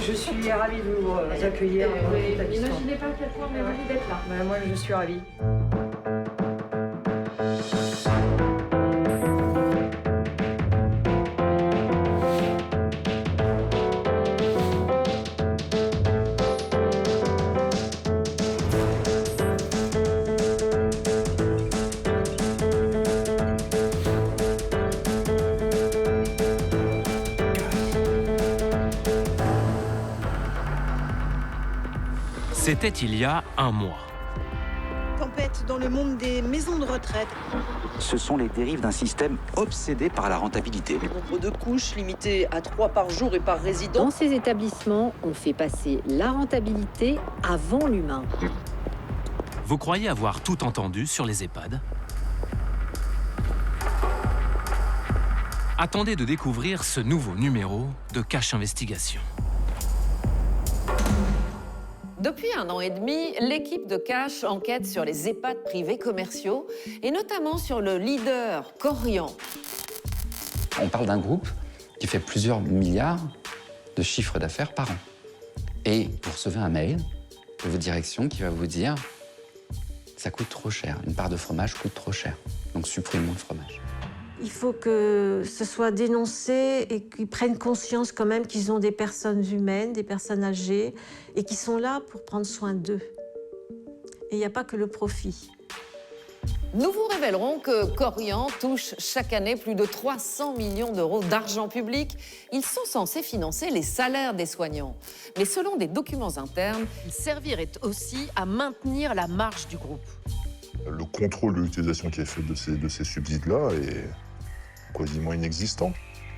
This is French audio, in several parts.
Je suis ravie de vous accueillir dans votre établissement. Imaginez pas à quel point on est ravis d'être là. Moi, je suis ravie. C'était il y a un mois. Tempête dans le monde des maisons de retraite. Ce sont les dérives d'un système obsédé par la rentabilité. Le nombre de couches limité à 3 par jour et par résident. Dans ces établissements, on fait passer la rentabilité avant l'humain. Vous croyez avoir tout entendu sur les EHPAD? Attendez de découvrir ce nouveau numéro de Cache Investigation. Depuis 1 an et demi, l'équipe de Cache enquête sur les EHPAD privés commerciaux et notamment sur le leader Korian. On parle d'un groupe qui fait plusieurs milliards de chiffres d'affaires par an. Et vous recevez un mail de votre direction qui va vous dire « ça coûte trop cher, une part de fromage coûte trop cher, donc supprimons le fromage ». Il faut que ce soit dénoncé et qu'ils prennent conscience quand même qu'ils ont des personnes humaines, des personnes âgées, et qui sont là pour prendre soin d'eux. Et il n'y a pas que le profit. Nous vous révélerons que Korian touche chaque année plus de 300 millions d'euros d'argent public. Ils sont censés financer les salaires des soignants. Mais selon des documents internes, ils serviraient aussi à maintenir la marge du groupe. Le contrôle de l'utilisation qui est fait de ces subsides-là est quasiment inexistant.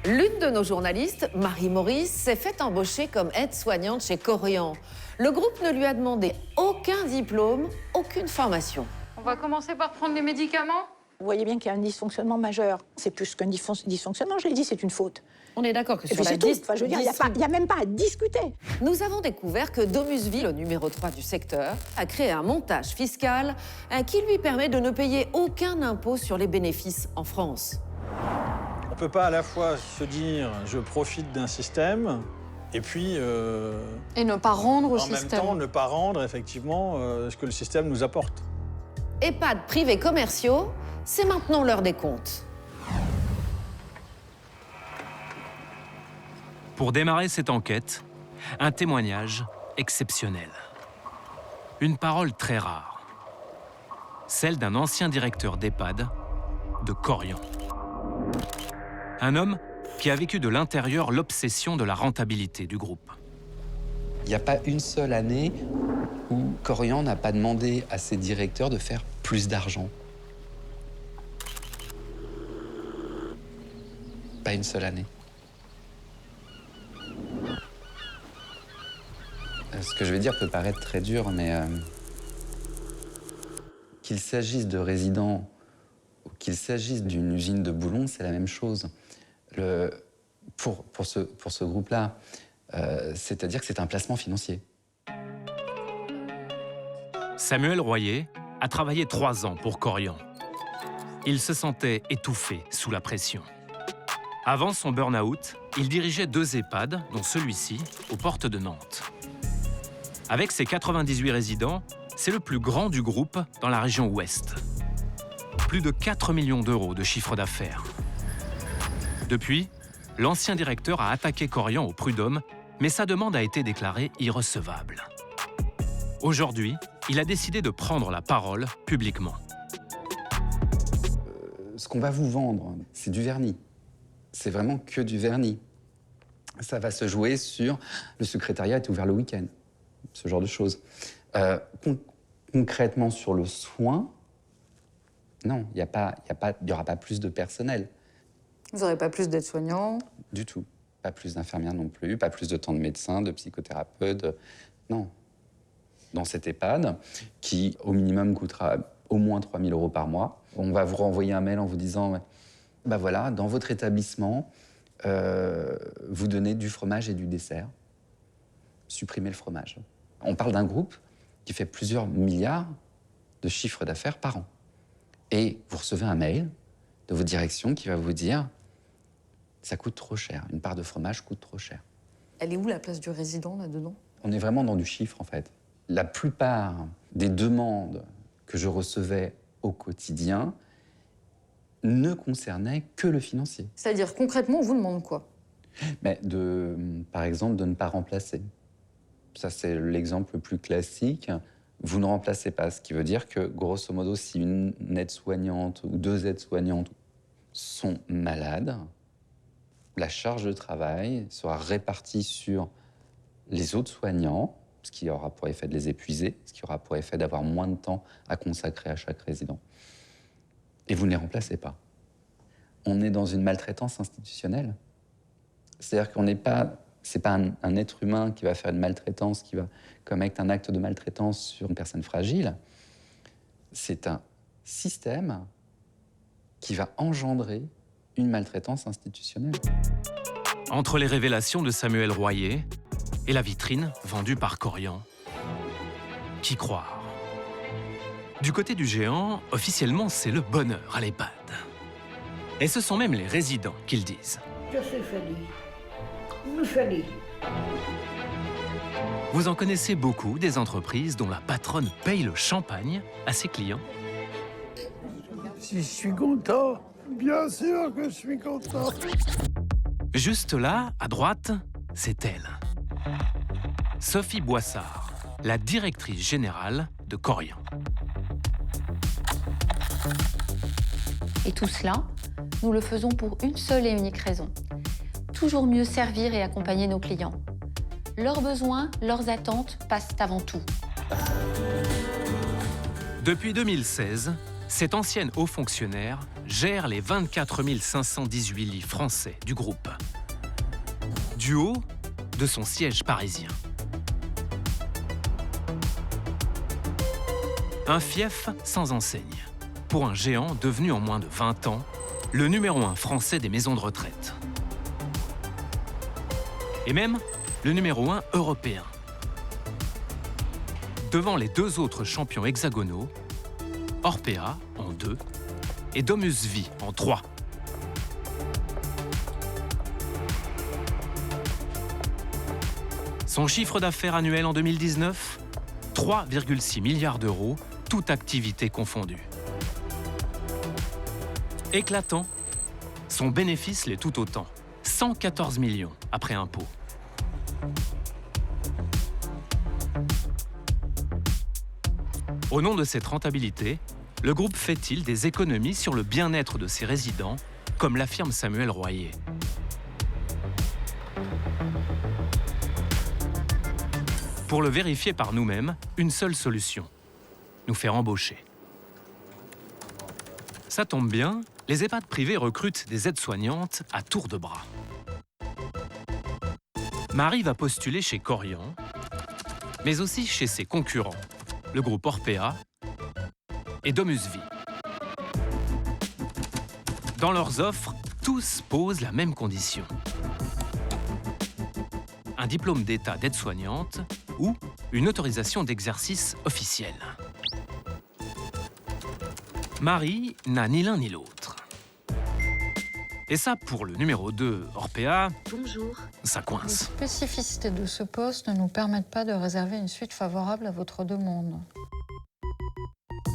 L'une de nos journalistes, Marie Maurice, s'est fait embaucher comme aide-soignante chez Korian. Le groupe ne lui a demandé aucun diplôme, aucune formation. On va commencer par prendre les médicaments. Vous voyez bien qu'il y a un dysfonctionnement majeur. C'est plus qu'un dysfonctionnement, je l'ai dit, c'est une faute. On est d'accord que sur la la liste, je veux dire, il n'y a même pas à discuter. Nous avons découvert que Domusville, le numéro 3 du secteur, a créé un montage fiscal qui lui permet de ne payer aucun impôt sur les bénéfices en France. On ne peut pas à la fois se dire « je profite d'un système » et puis… et ne pas rendre au système. En même temps, ne pas rendre effectivement ce que le système nous apporte. EHPAD privés commerciaux, c'est maintenant l'heure des comptes. Pour démarrer cette enquête, un témoignage exceptionnel. Une parole très rare. Celle d'un ancien directeur d'EHPAD de Korian. Un homme qui a vécu de l'intérieur l'obsession de la rentabilité du groupe. Il n'y a pas une seule année où Korian n'a pas demandé à ses directeurs de faire plus d'argent. Pas une seule année. Ce que je vais dire peut paraître très dur, mais qu'il s'agisse de résidents ou qu'il s'agisse d'une usine de boulons, c'est la même chose. Pour ce groupe-là, c'est-à-dire que c'est un placement financier. Samuel Royer a travaillé 3 ans pour Korian. Il se sentait étouffé sous la pression. Avant son burn-out, il dirigeait 2 EHPAD, dont celui-ci, aux portes de Nantes. Avec ses 98 résidents, c'est le plus grand du groupe dans la région ouest. Plus de 4 millions d'euros de chiffre d'affaires. Depuis, l'ancien directeur a attaqué Korian au prud'homme, mais sa demande a été déclarée irrecevable. Aujourd'hui, il a décidé de prendre la parole publiquement. Ce qu'on va vous vendre, c'est du vernis. C'est vraiment que du vernis. Ça va se jouer sur le secrétariat est ouvert le week-end, ce genre de choses. Concrètement, sur le soin, non, il n'y aura pas plus de personnel. Vous n'aurez pas plus d'aides-soignants? Du tout. Pas plus d'infirmières non plus, pas plus de temps de médecins, de psychothérapeutes. Non. Dans cet EHPAD, qui au minimum coûtera au moins 3 000 € par mois, on va vous renvoyer un mail en vous disant bah voilà, dans votre établissement, vous donnez du fromage et du dessert. Supprimez le fromage. On parle d'un groupe qui fait plusieurs milliards de chiffres d'affaires par an. Et vous recevez un mail de votre direction qui va vous dire ça coûte trop cher, une part de fromage coûte trop cher. Elle est où la place du résident là-dedans? On est vraiment dans du chiffre, en fait. La plupart des demandes que je recevais au quotidien ne concernaient que le financier. C'est-à-dire, concrètement, on vous demande quoi? Mais par exemple, de ne pas remplacer. Ça, c'est l'exemple le plus classique. Vous ne remplacez pas, ce qui veut dire que, grosso modo, si une aide-soignante ou 2 aides-soignantes sont malades, la charge de travail sera répartie sur les autres soignants, ce qui aura pour effet de les épuiser, ce qui aura pour effet d'avoir moins de temps à consacrer à chaque résident. Et vous ne les remplacez pas. On est dans une maltraitance institutionnelle. C'est-à-dire qu'on n'est pas... C'est pas un être humain qui va faire une maltraitance, qui va commettre un acte de maltraitance sur une personne fragile. C'est un système qui va engendrer une maltraitance institutionnelle. Entre les révélations de Samuel Royer et la vitrine vendue par Korian, qui croire? Du côté du géant, officiellement, c'est le bonheur à l'EHPAD. Et ce sont même les résidents qui le disent. Je sais, Fanny. Nous, Fanny. Vous en connaissez beaucoup des entreprises dont la patronne paye le champagne à ses clients? Si je suis content, bien sûr que je suis content. Juste là, à droite, c'est elle. Sophie Boissard, la directrice générale de Korian. Et tout cela, nous le faisons pour une seule et unique raison. Toujours mieux servir et accompagner nos clients. Leurs besoins, leurs attentes passent avant tout. Depuis 2016, cette ancienne haut fonctionnaire gère les 24 518 lits français du groupe. Du haut de son siège parisien. Un fief sans enseigne, pour un géant devenu en moins de 20 ans le numéro 1 français des maisons de retraite. Et même le numéro 1 européen. Devant les 2 autres champions hexagonaux, Orpea en 2 et Domus Vie en 3. Son chiffre d'affaires annuel en 2019, 3,6 milliards d'euros, toute activité confondue. Éclatant, son bénéfice l'est tout autant, 114 millions après impôt. Au nom de cette rentabilité, le groupe fait-il des économies sur le bien-être de ses résidents, comme l'affirme Samuel Royer? Pour le vérifier par nous-mêmes, une seule solution, nous faire embaucher. Ça tombe bien, les EHPAD privés recrutent des aides-soignantes à tour de bras. Marie va postuler chez Korian, mais aussi chez ses concurrents, le groupe Orpea et Domus Vie. Dans leurs offres, tous posent la même condition. Un diplôme d'état d'aide-soignante ou une autorisation d'exercice officielle. Marie n'a ni l'un ni l'autre. Et ça, pour le numéro 2, Orpea, Bonjour. ça coince. Les spécificités de ce poste ne nous permettent pas de réserver une suite favorable à votre demande.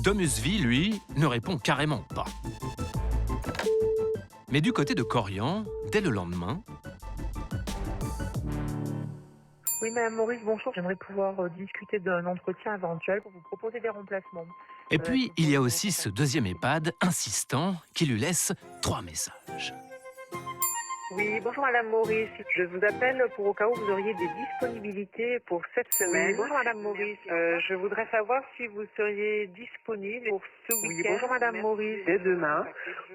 Domus Vie, lui, ne répond carrément pas. Mais du côté de Korian, dès le lendemain... Oui, Madame Maurice, bonjour. J'aimerais pouvoir discuter d'un entretien éventuel pour vous proposer des remplacements. Et puis, il y a aussi ce deuxième EHPAD insistant qui lui laisse 3 messages. Oui, bonjour Madame Maurice. Je vous appelle pour au cas où vous auriez des disponibilités pour cette semaine. Oui, bonjour Madame Maurice. Je voudrais savoir si vous seriez disponible pour ce week-end. Oui, bonjour Madame Maurice. Dès demain,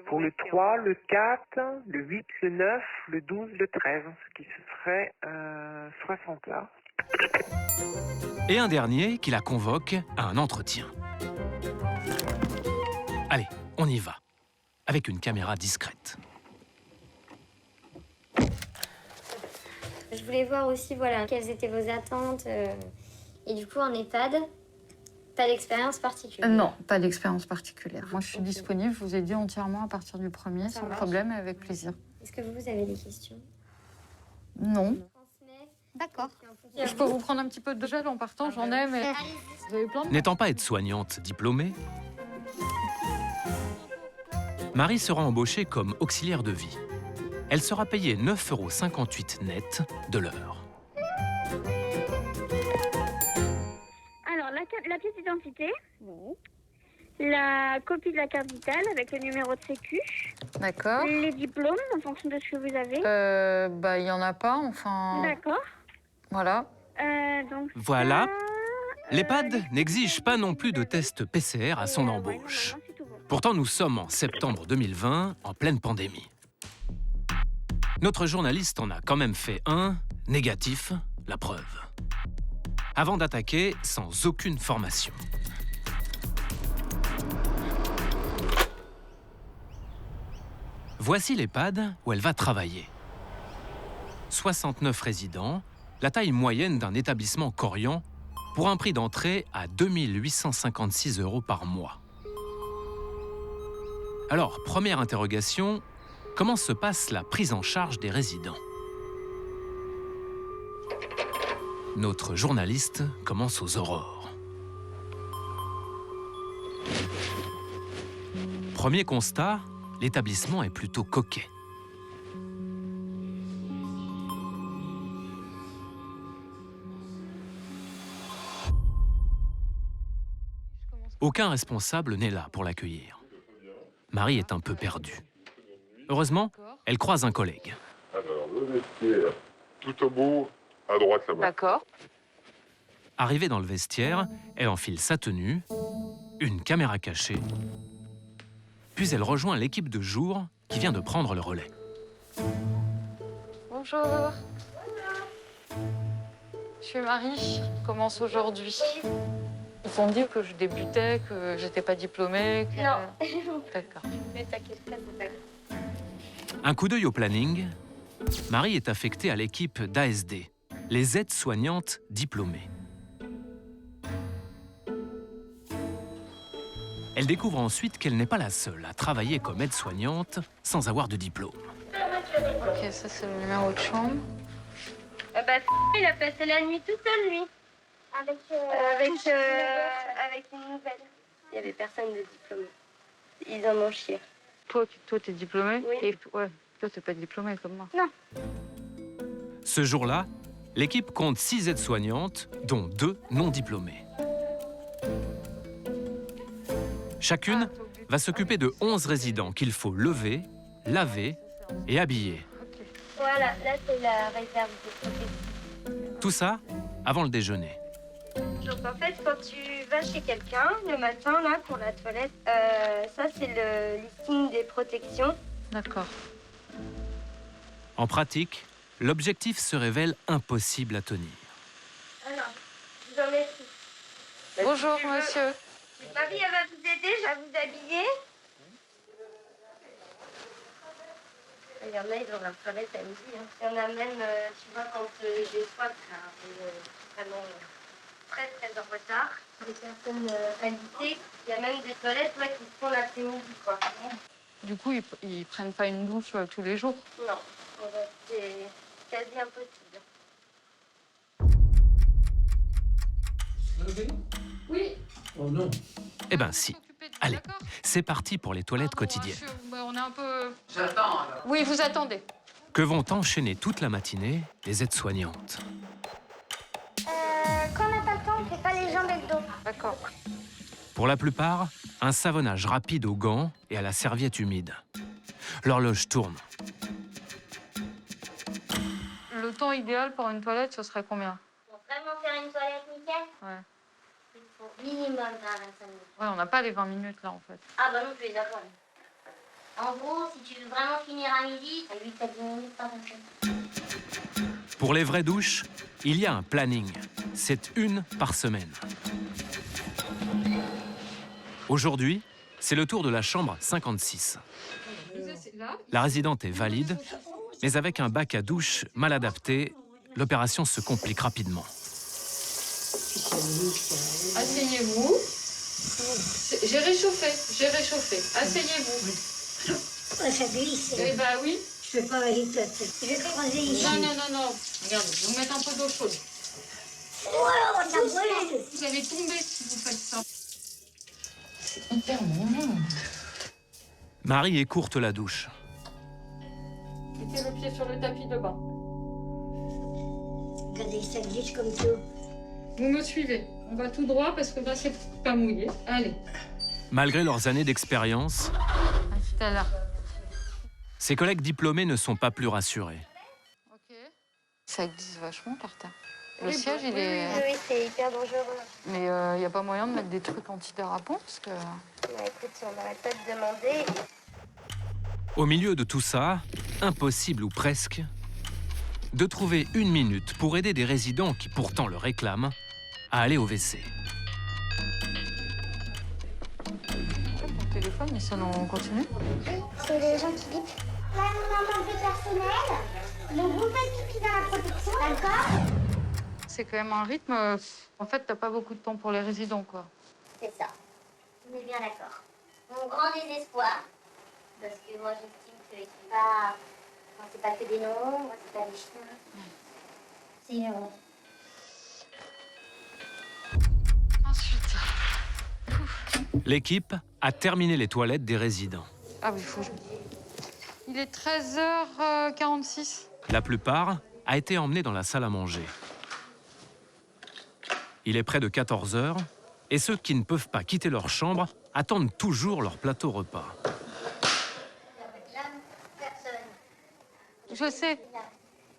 pour le 3, le 4, le 8, le 9, le 12, le 13, ce qui se ferait 60 là. Et un dernier qui la convoque à un entretien. Allez, on y va, avec une caméra discrète. Je voulais voir aussi quelles étaient vos attentes. Et du coup, en EHPAD, pas d'expérience particulière? Non, pas d'expérience particulière. Moi, je suis disponible, je vous ai dit entièrement à partir du 1er, sans problème et avec plaisir. Est-ce que vous avez des questions? Non. D'accord. Je peux vous prendre un petit peu de gel en partant, j'en ai, mais vous avez plein de... N'étant pas aide-soignante diplômée, Marie sera embauchée comme auxiliaire de vie. Elle sera payée 9,58 € net de l'heure. Alors, la pièce d'identité, la copie de la carte vitale avec le numéro de sécu. D'accord. Les diplômes en fonction de ce que vous avez. Bah, il y en a pas, enfin... D'accord. Voilà. Donc Voilà. L'EHPAD n'exige pas non plus de test PCR à son embauche. Pourtant, nous sommes en septembre 2020, en pleine pandémie. Notre journaliste en a quand même fait un, négatif, la preuve. Avant d'attaquer, sans aucune formation. Voici l'EHPAD où elle va travailler. 69 résidents, la taille moyenne d'un établissement Korian, pour un prix d'entrée à 2 856 € par mois. Alors, première interrogation, comment se passe la prise en charge des résidents? Notre journaliste commence aux aurores. Premier constat, l'établissement est plutôt coquet. Aucun responsable n'est là pour l'accueillir. Marie est un peu perdue. Heureusement, elle croise un collègue. Alors, le vestiaire, tout au bout, à droite là-bas. D'accord. Arrivée dans le vestiaire, elle enfile sa tenue, une caméra cachée, puis elle rejoint l'équipe de jour qui vient de prendre le relais. Bonjour. Je suis Marie, je commence aujourd'hui. Ils vont me dire que je débutais, que j'étais pas diplômée. Que... Non. D'accord. Mais t'inquiète pas, c'est pas grave. Un coup d'œil au planning, Marie est affectée à l'équipe d'ASD, les aides-soignantes diplômées. Elle découvre ensuite qu'elle n'est pas la seule à travailler comme aide-soignante sans avoir de diplôme. Ok, ça c'est le numéro de chambre. Il a passé la nuit tout seul, lui. Avec une nouvelle. Il n'y avait personne de diplômé. Ils en ont chié. Toi, t'es diplômée? Oui. Et ouais, toi, t'es pas diplômée comme moi. Non. Ce jour-là, l'équipe compte 6 aides-soignantes, dont 2 non diplômées. Chacune va s'occuper de 11 résidents qu'il faut lever, laver et habiller. Voilà, là c'est la réserve de protection. Tout ça avant le déjeuner. Donc en fait, quand tu vas chez quelqu'un le matin là pour la toilette, ça c'est le listing des protections. D'accord. En pratique, l'objectif se révèle impossible à tenir. Alors, je vous en mets tout. Bonjour, monsieur. Marie, elle va vous aider, je vais vous habiller. Il y en a, ils ont la toilette à midi. Il y en a même, tu vois, quand j'ai soif, vraiment très très en retard. Les personnes invitées, il y a même des toilettes qui se font l'après-midi, quoi. Du coup, ils prennent pas une douche tous les jours? Non, c'est quasi impossible. Oui. Oh non. Eh ben si. Allez, c'est parti pour les toilettes quotidiennes. On est un peu... J'attends alors. Oui, vous attendez. Que vont enchaîner toute la matinée les aides-soignantes. Quand on n'a pas le temps, on ne fait pas les jambes et le dos. D'accord. Pour la plupart, un savonnage rapide aux gants et à la serviette humide. L'horloge tourne. Le temps idéal pour une toilette, ce serait combien? Pour vraiment faire une toilette nickel, Ouais. il faut minimum 25 minutes. Ouais, on n'a pas les 20 minutes là en fait. Ah bah non, je les attends. En gros, si tu veux vraiment finir à midi, t'as 8 à 10 minutes par personne. Pour les vraies douches, il y a un planning. C'est une par semaine. Aujourd'hui, c'est le tour de la chambre 56. La résidente est valide, mais avec un bac à douche mal adapté, l'opération se complique rapidement. Asseyez-vous. J'ai réchauffé. Asseyez-vous. Ça glisse. Eh bah oui. Je fais pas vite. Je vais creuser ici. Non. Regarde, je vais vous mettre un peu d'eau chaude. Oh, ça brûle. Vous allez tomber si vous faites ça. C'est hyper bon. Marie écourte la douche. Mettez le pied sur le tapis de bas. Regardez, ça glisse comme tout. Vous me suivez. On va tout droit parce que là, c'est pas mouillé. Allez. Malgré leurs années d'expérience, À tout à l'heure. ses collègues diplômés ne sont pas plus rassurés. Ça glisse vachement par terre. Le siège, il est... Oui, c'est hyper dangereux. Mais il n'y a pas moyen de mettre des trucs antidérapants parce que... Bah, écoute, on n'arrête pas de demander. Au milieu de tout ça, impossible ou presque, de trouver une minute pour aider des résidents qui pourtant le réclament à aller au WC. Mon téléphone, il sonne en continu. C'est les gens qui bipent. Là, on a manque de personnel. Donc, vous faites pipi dans la protection, d'accord? C'est quand même un rythme... En fait, t'as pas beaucoup de temps pour les résidents, quoi. C'est ça. On est bien d'accord. Mon grand désespoir, parce que moi, j'estime que c'est pas... Moi, c'est pas que des noms, moi, c'est pas des chiens. C'est une honte. Ensuite... L'équipe a terminé les toilettes des résidents. Ah oui, il faut que je... Il est 13h46. La plupart a été emmenée dans la salle à manger. Il est près de 14 h et ceux qui ne peuvent pas quitter leur chambre attendent toujours leur plateau repas. Je sais.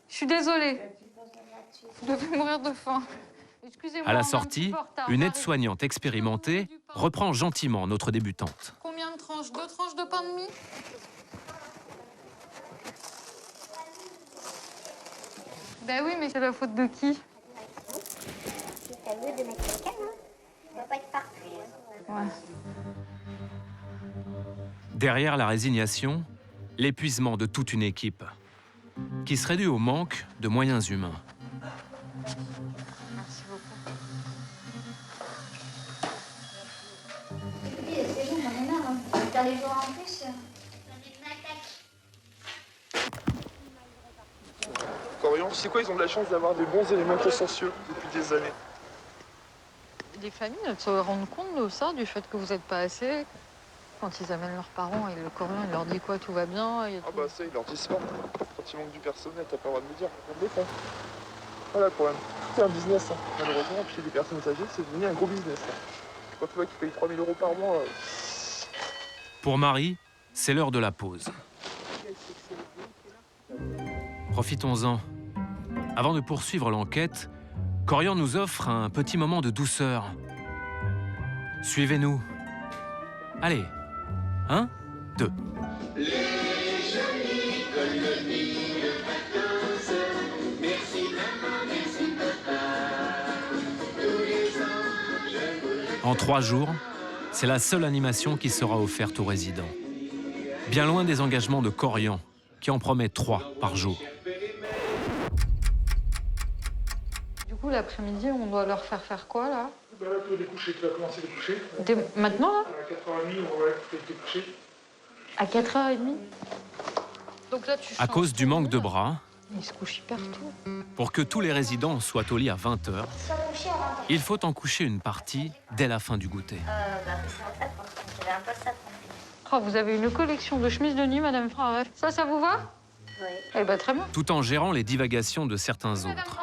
Je suis désolée. Je devais mourir de faim. Excusez-moi. À la on est un sortie, petit peu en retard. une J'arrive. aide-soignante expérimentée reprend gentiment notre débutante. Combien de tranches? 2 tranches de pain de mie? Ben oui, mais c'est la faute de qui? C'est à eux de mettre quelqu'un, hein. On va pas être parfait. Ouais. Derrière la résignation, l'épuisement de toute une équipe, qui serait dû au manque de moyens humains. Merci beaucoup. Oui, c'est bon, j'en ai marre. Hein. Faire les jours en plus. Corian, tu sais quoi, ils ont de la chance d'avoir des bons éléments consciencieux depuis des années. Les familles, elles se rendent compte de ça, du fait que vous n'êtes pas assez. Quand ils amènent leurs parents et le Corian, il leur dit quoi, tout va bien et Ah tout. bah ça, ils leur disent pas. Quand il manque du personnel, t'as pas le droit de me dire. On le défend. Voilà le problème. C'est un business, hein. Malheureusement, chez les personnes âgées, c'est devenu un gros business. Hein. Quand tu vois qu'ils payent 3 000 € par mois... Pour Marie, c'est l'heure de la pause. Profitons-en. Avant de poursuivre l'enquête, Corian nous offre un petit moment de douceur. Suivez-nous. Allez, 1, 2. En 3 jours, c'est la seule animation qui sera offerte aux résidents. Bien loin des engagements de Corian, qui en promet 3 par jour. Du coup, l'après-midi, on doit leur faire quoi, là? Bah là, tu vas coucher, tu vas commencer les coucher. Maintenant, là? À 4h30, on va te coucher. À 4h30? Donc là, tu À cause du manque de bras, Ils se couchent hyper tôt. pour que tous les résidents soient au lit à 20 h, Sois couché à 20h. il faut en coucher une partie dès la fin du goûter. Bah, c'est ça, j'avais un poste à prendre. Oh, vous avez une collection de chemises de nuit, Madame Frère. Ça vous va? Oui. Eh ben, très bien. Tout en gérant les divagations de certains autres.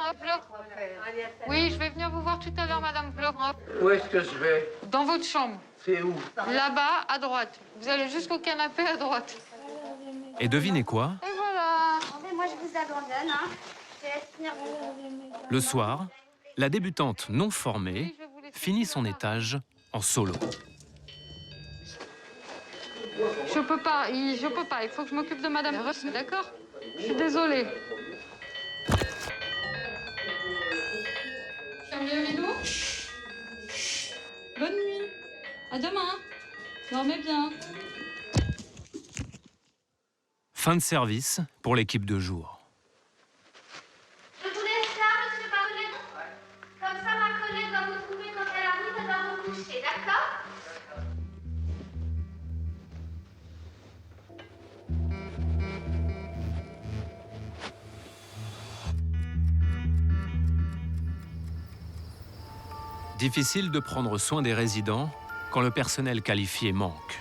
Oui, je vais venir vous voir tout à l'heure, Madame Fleur. Où est-ce que je vais? Dans votre chambre. C'est où? Là-bas, à droite. Vous allez jusqu'au canapé à droite. Et devinez quoi? Et voilà. Mais moi, je vous abandonne, hein. Je te laisse finir. Le soir, la débutante non formée finit son étage en solo. Je peux pas, il faut que je m'occupe de Madame Russ, d'accord? Je suis désolée. Tu bien, Milou? Bonne nuit. À demain. Dormez bien. Fin de service pour l'équipe de jour. Je vous laisse là, monsieur Parelet. Comme ça, ma collègue va vous trouver quand elle arrive, elle va vous coucher, d'accord? Difficile de prendre soin des résidents quand le personnel qualifié manque.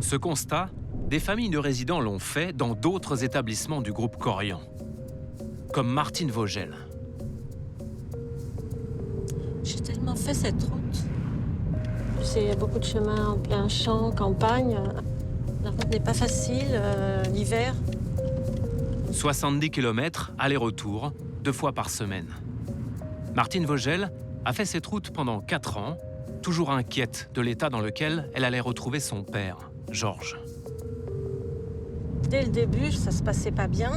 Ce constat, des familles de résidents l'ont fait dans d'autres établissements du groupe Korian, comme Martine Vogel. J'ai tellement fait cette route. Tu sais, il y a beaucoup de chemins en plein champ, campagne. La route n'est pas facile, l'hiver. 70 km aller-retour, 2 fois par semaine. Martine Vogel a fait cette route pendant 4 ans, toujours inquiète de l'état dans lequel elle allait retrouver son père, Georges. Dès le début, ça se passait pas bien.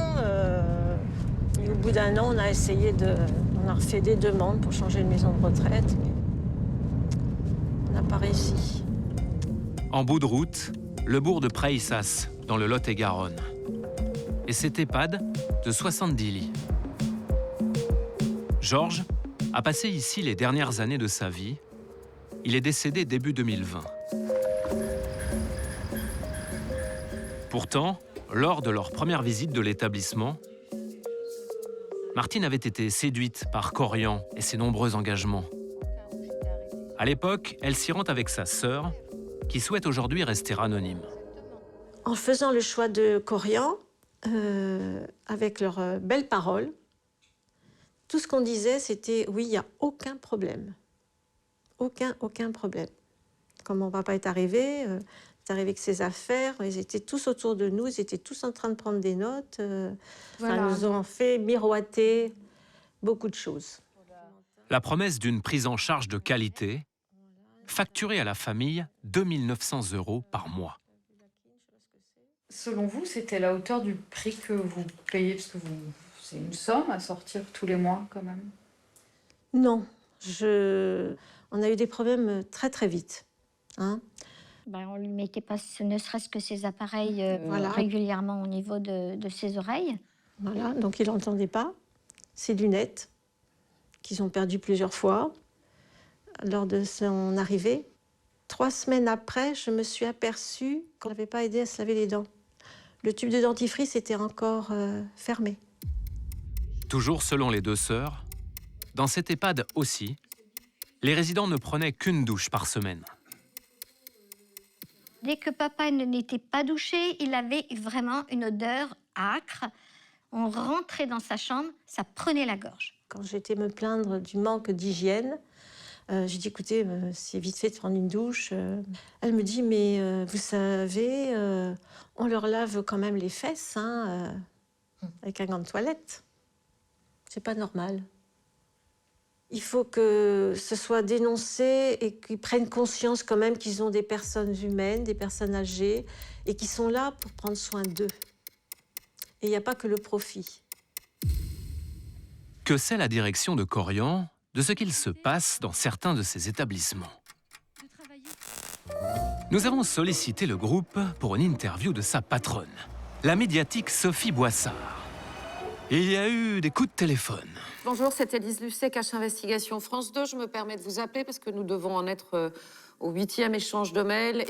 Et au bout d'1 an, on a refait des demandes pour changer de maison de retraite. Mais on n'a pas réussi. En bout de route, le bourg de Praissas, dans le Lot-et-Garonne. Et cet EHPAD de 70 lits. Georges a passé ici les dernières années de sa vie. Il est décédé début 2020. Pourtant, lors de leur première visite de l'établissement, Martine avait été séduite par Korian et ses nombreux engagements. À l'époque, elle s'y rend avec sa sœur, qui souhaite aujourd'hui rester anonyme. En faisant le choix de Korian, avec leurs belles paroles, tout ce qu'on disait, c'était oui, il n'y a aucun problème. Aucun problème. Quand mon papa est arrivé avec ses affaires, ils étaient tous autour de nous, ils étaient tous en train de prendre des notes. Voilà. Ils nous ont fait miroiter beaucoup de choses. La promesse d'une prise en charge de qualité, facturée à la famille 2 900 € par mois. Selon vous, c'était la hauteur du prix que vous payez, parce que c'est une somme à sortir tous les mois quand même. Non, on a eu des problèmes très très vite. Hein. On lui mettait pas ne serait-ce que ses appareils Voilà. régulièrement au niveau de ses oreilles. Voilà, donc il n'entendait pas. Ses lunettes, qu'ils ont perdues plusieurs fois lors de son arrivée. 3 semaines après, je me suis aperçue qu'on n'avait pas aidé à se laver les dents. Le tube de dentifrice était encore fermé. Toujours selon les 2 sœurs, dans cet EHPAD aussi, les résidents ne prenaient qu'une douche par semaine. Dès que papa n'était pas douché, il avait vraiment une odeur âcre. On rentrait dans sa chambre, ça prenait la gorge. Quand j'étais me plaindre du manque d'hygiène, j'ai dit, écoutez, c'est vite fait de prendre une douche. Elle me dit, mais vous savez, on leur lave quand même les fesses avec un gant de toilette. C'est pas normal. Il faut que ce soit dénoncé et qu'ils prennent conscience quand même qu'ils ont des personnes humaines, des personnes âgées, et qui sont là pour prendre soin d'eux. Et il n'y a pas que le profit. Que sait la direction de Korian de ce qu'il se passe dans certains de ces établissements? Nous avons sollicité le groupe pour une interview de sa patronne, la médiatique Sophie Boissard. Il y a eu des coups de téléphone. Bonjour, c'est Élise Lucet, Cache Investigation France 2. Je me permets de vous appeler parce que nous devons en être au 8e échange de mails.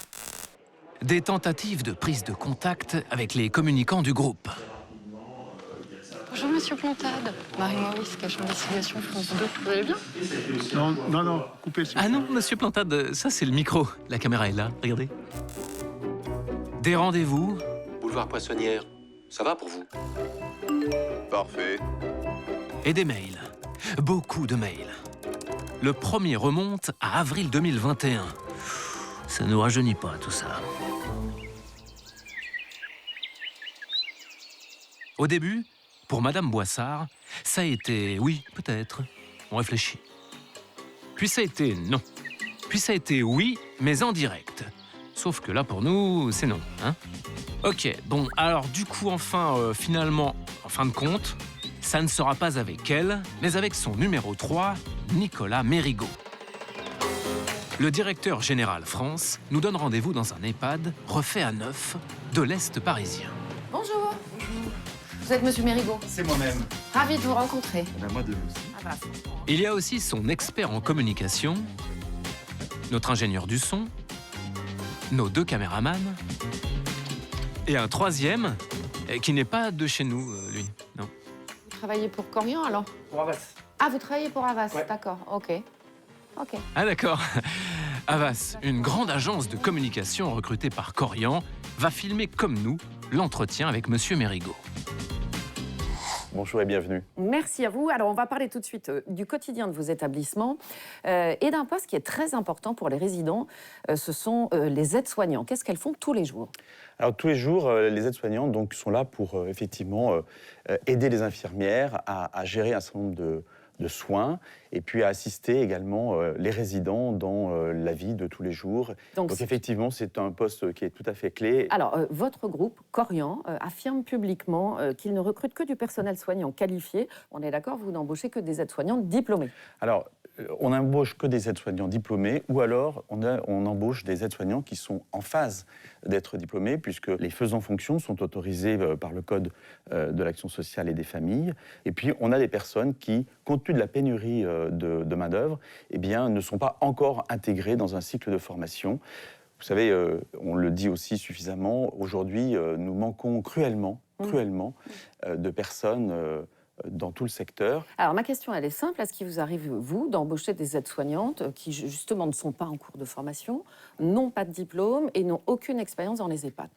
Des tentatives de prise de contact avec les communicants du groupe. Bonjour Monsieur Plantade, Marie-Maurice, Cache Investigation France 2. Vous allez bien? Non, coupez le son. Ah non, Monsieur Plantade, ça c'est le micro. La caméra est là, regardez. Des rendez-vous. Boulevard Poissonnière, ça va pour vous? Parfait. Et des mails. Beaucoup de mails. Le premier remonte à avril 2021. Ça ne nous rajeunit pas, tout ça. Au début, pour Madame Boissard, ça a été oui, peut-être. On réfléchit. Puis ça a été non. Puis ça a été oui, mais en direct. Sauf que là, pour nous, c'est non. Hein? Ok, bon, alors du coup, finalement, en fin de compte, ça ne sera pas avec elle, mais avec son numéro 3, Nicolas Mérigot. Le directeur général France nous donne rendez-vous dans un EHPAD refait à neuf de l'Est parisien. Bonjour. Vous êtes Monsieur Mérigot? C'est moi-même. Ravi de vous rencontrer. Moi de vous aussi. Il y a aussi son expert en communication, notre ingénieur du son, nos 2 caméramans, et un 3e qui n'est pas de chez nous, lui, non. travaillez pour Corian alors? Pour Havas. Ah, vous travaillez pour Havas, Ouais. d'accord, ok. Ok. Ah d'accord. Havas, une grande agence de communication recrutée par Corian, va filmer comme nous l'entretien avec Monsieur Mérigot. Bonjour et bienvenue. Merci à vous. Alors, on va parler tout de suite du quotidien de vos établissements et d'un poste qui est très important pour les résidents. Ce sont les aides-soignants. Qu'est-ce qu'elles font tous les jours? Alors tous les jours, les aides-soignants donc, sont là pour effectivement aider les infirmières à gérer un certain nombre de soins et puis à assister également les résidents dans la vie de tous les jours. Donc effectivement, c'est un poste qui est tout à fait clé. Alors, votre groupe, Corian, affirme publiquement qu'il ne recrute que du personnel soignant qualifié. On est d'accord, vous n'embauchez que des aides-soignantes diplômées. Alors, on n'embauche que des aides-soignants diplômés ou alors on embauche des aides-soignants qui sont en phase d'être diplômés puisque les faisants fonction sont autorisés par le Code de l'action sociale et des familles. Et puis, on a des personnes qui, compte tenu de la pénurie de main-d'œuvre, eh bien, ne sont pas encore intégrées dans un cycle de formation. Vous savez, on le dit aussi suffisamment, aujourd'hui, nous manquons cruellement de personnes dans tout le secteur. Alors, ma question, elle est simple. Est-ce qu'il vous arrive, vous, d'embaucher des aides-soignantes qui, justement, ne sont pas en cours de formation, n'ont pas de diplôme et n'ont aucune expérience dans les EHPAD?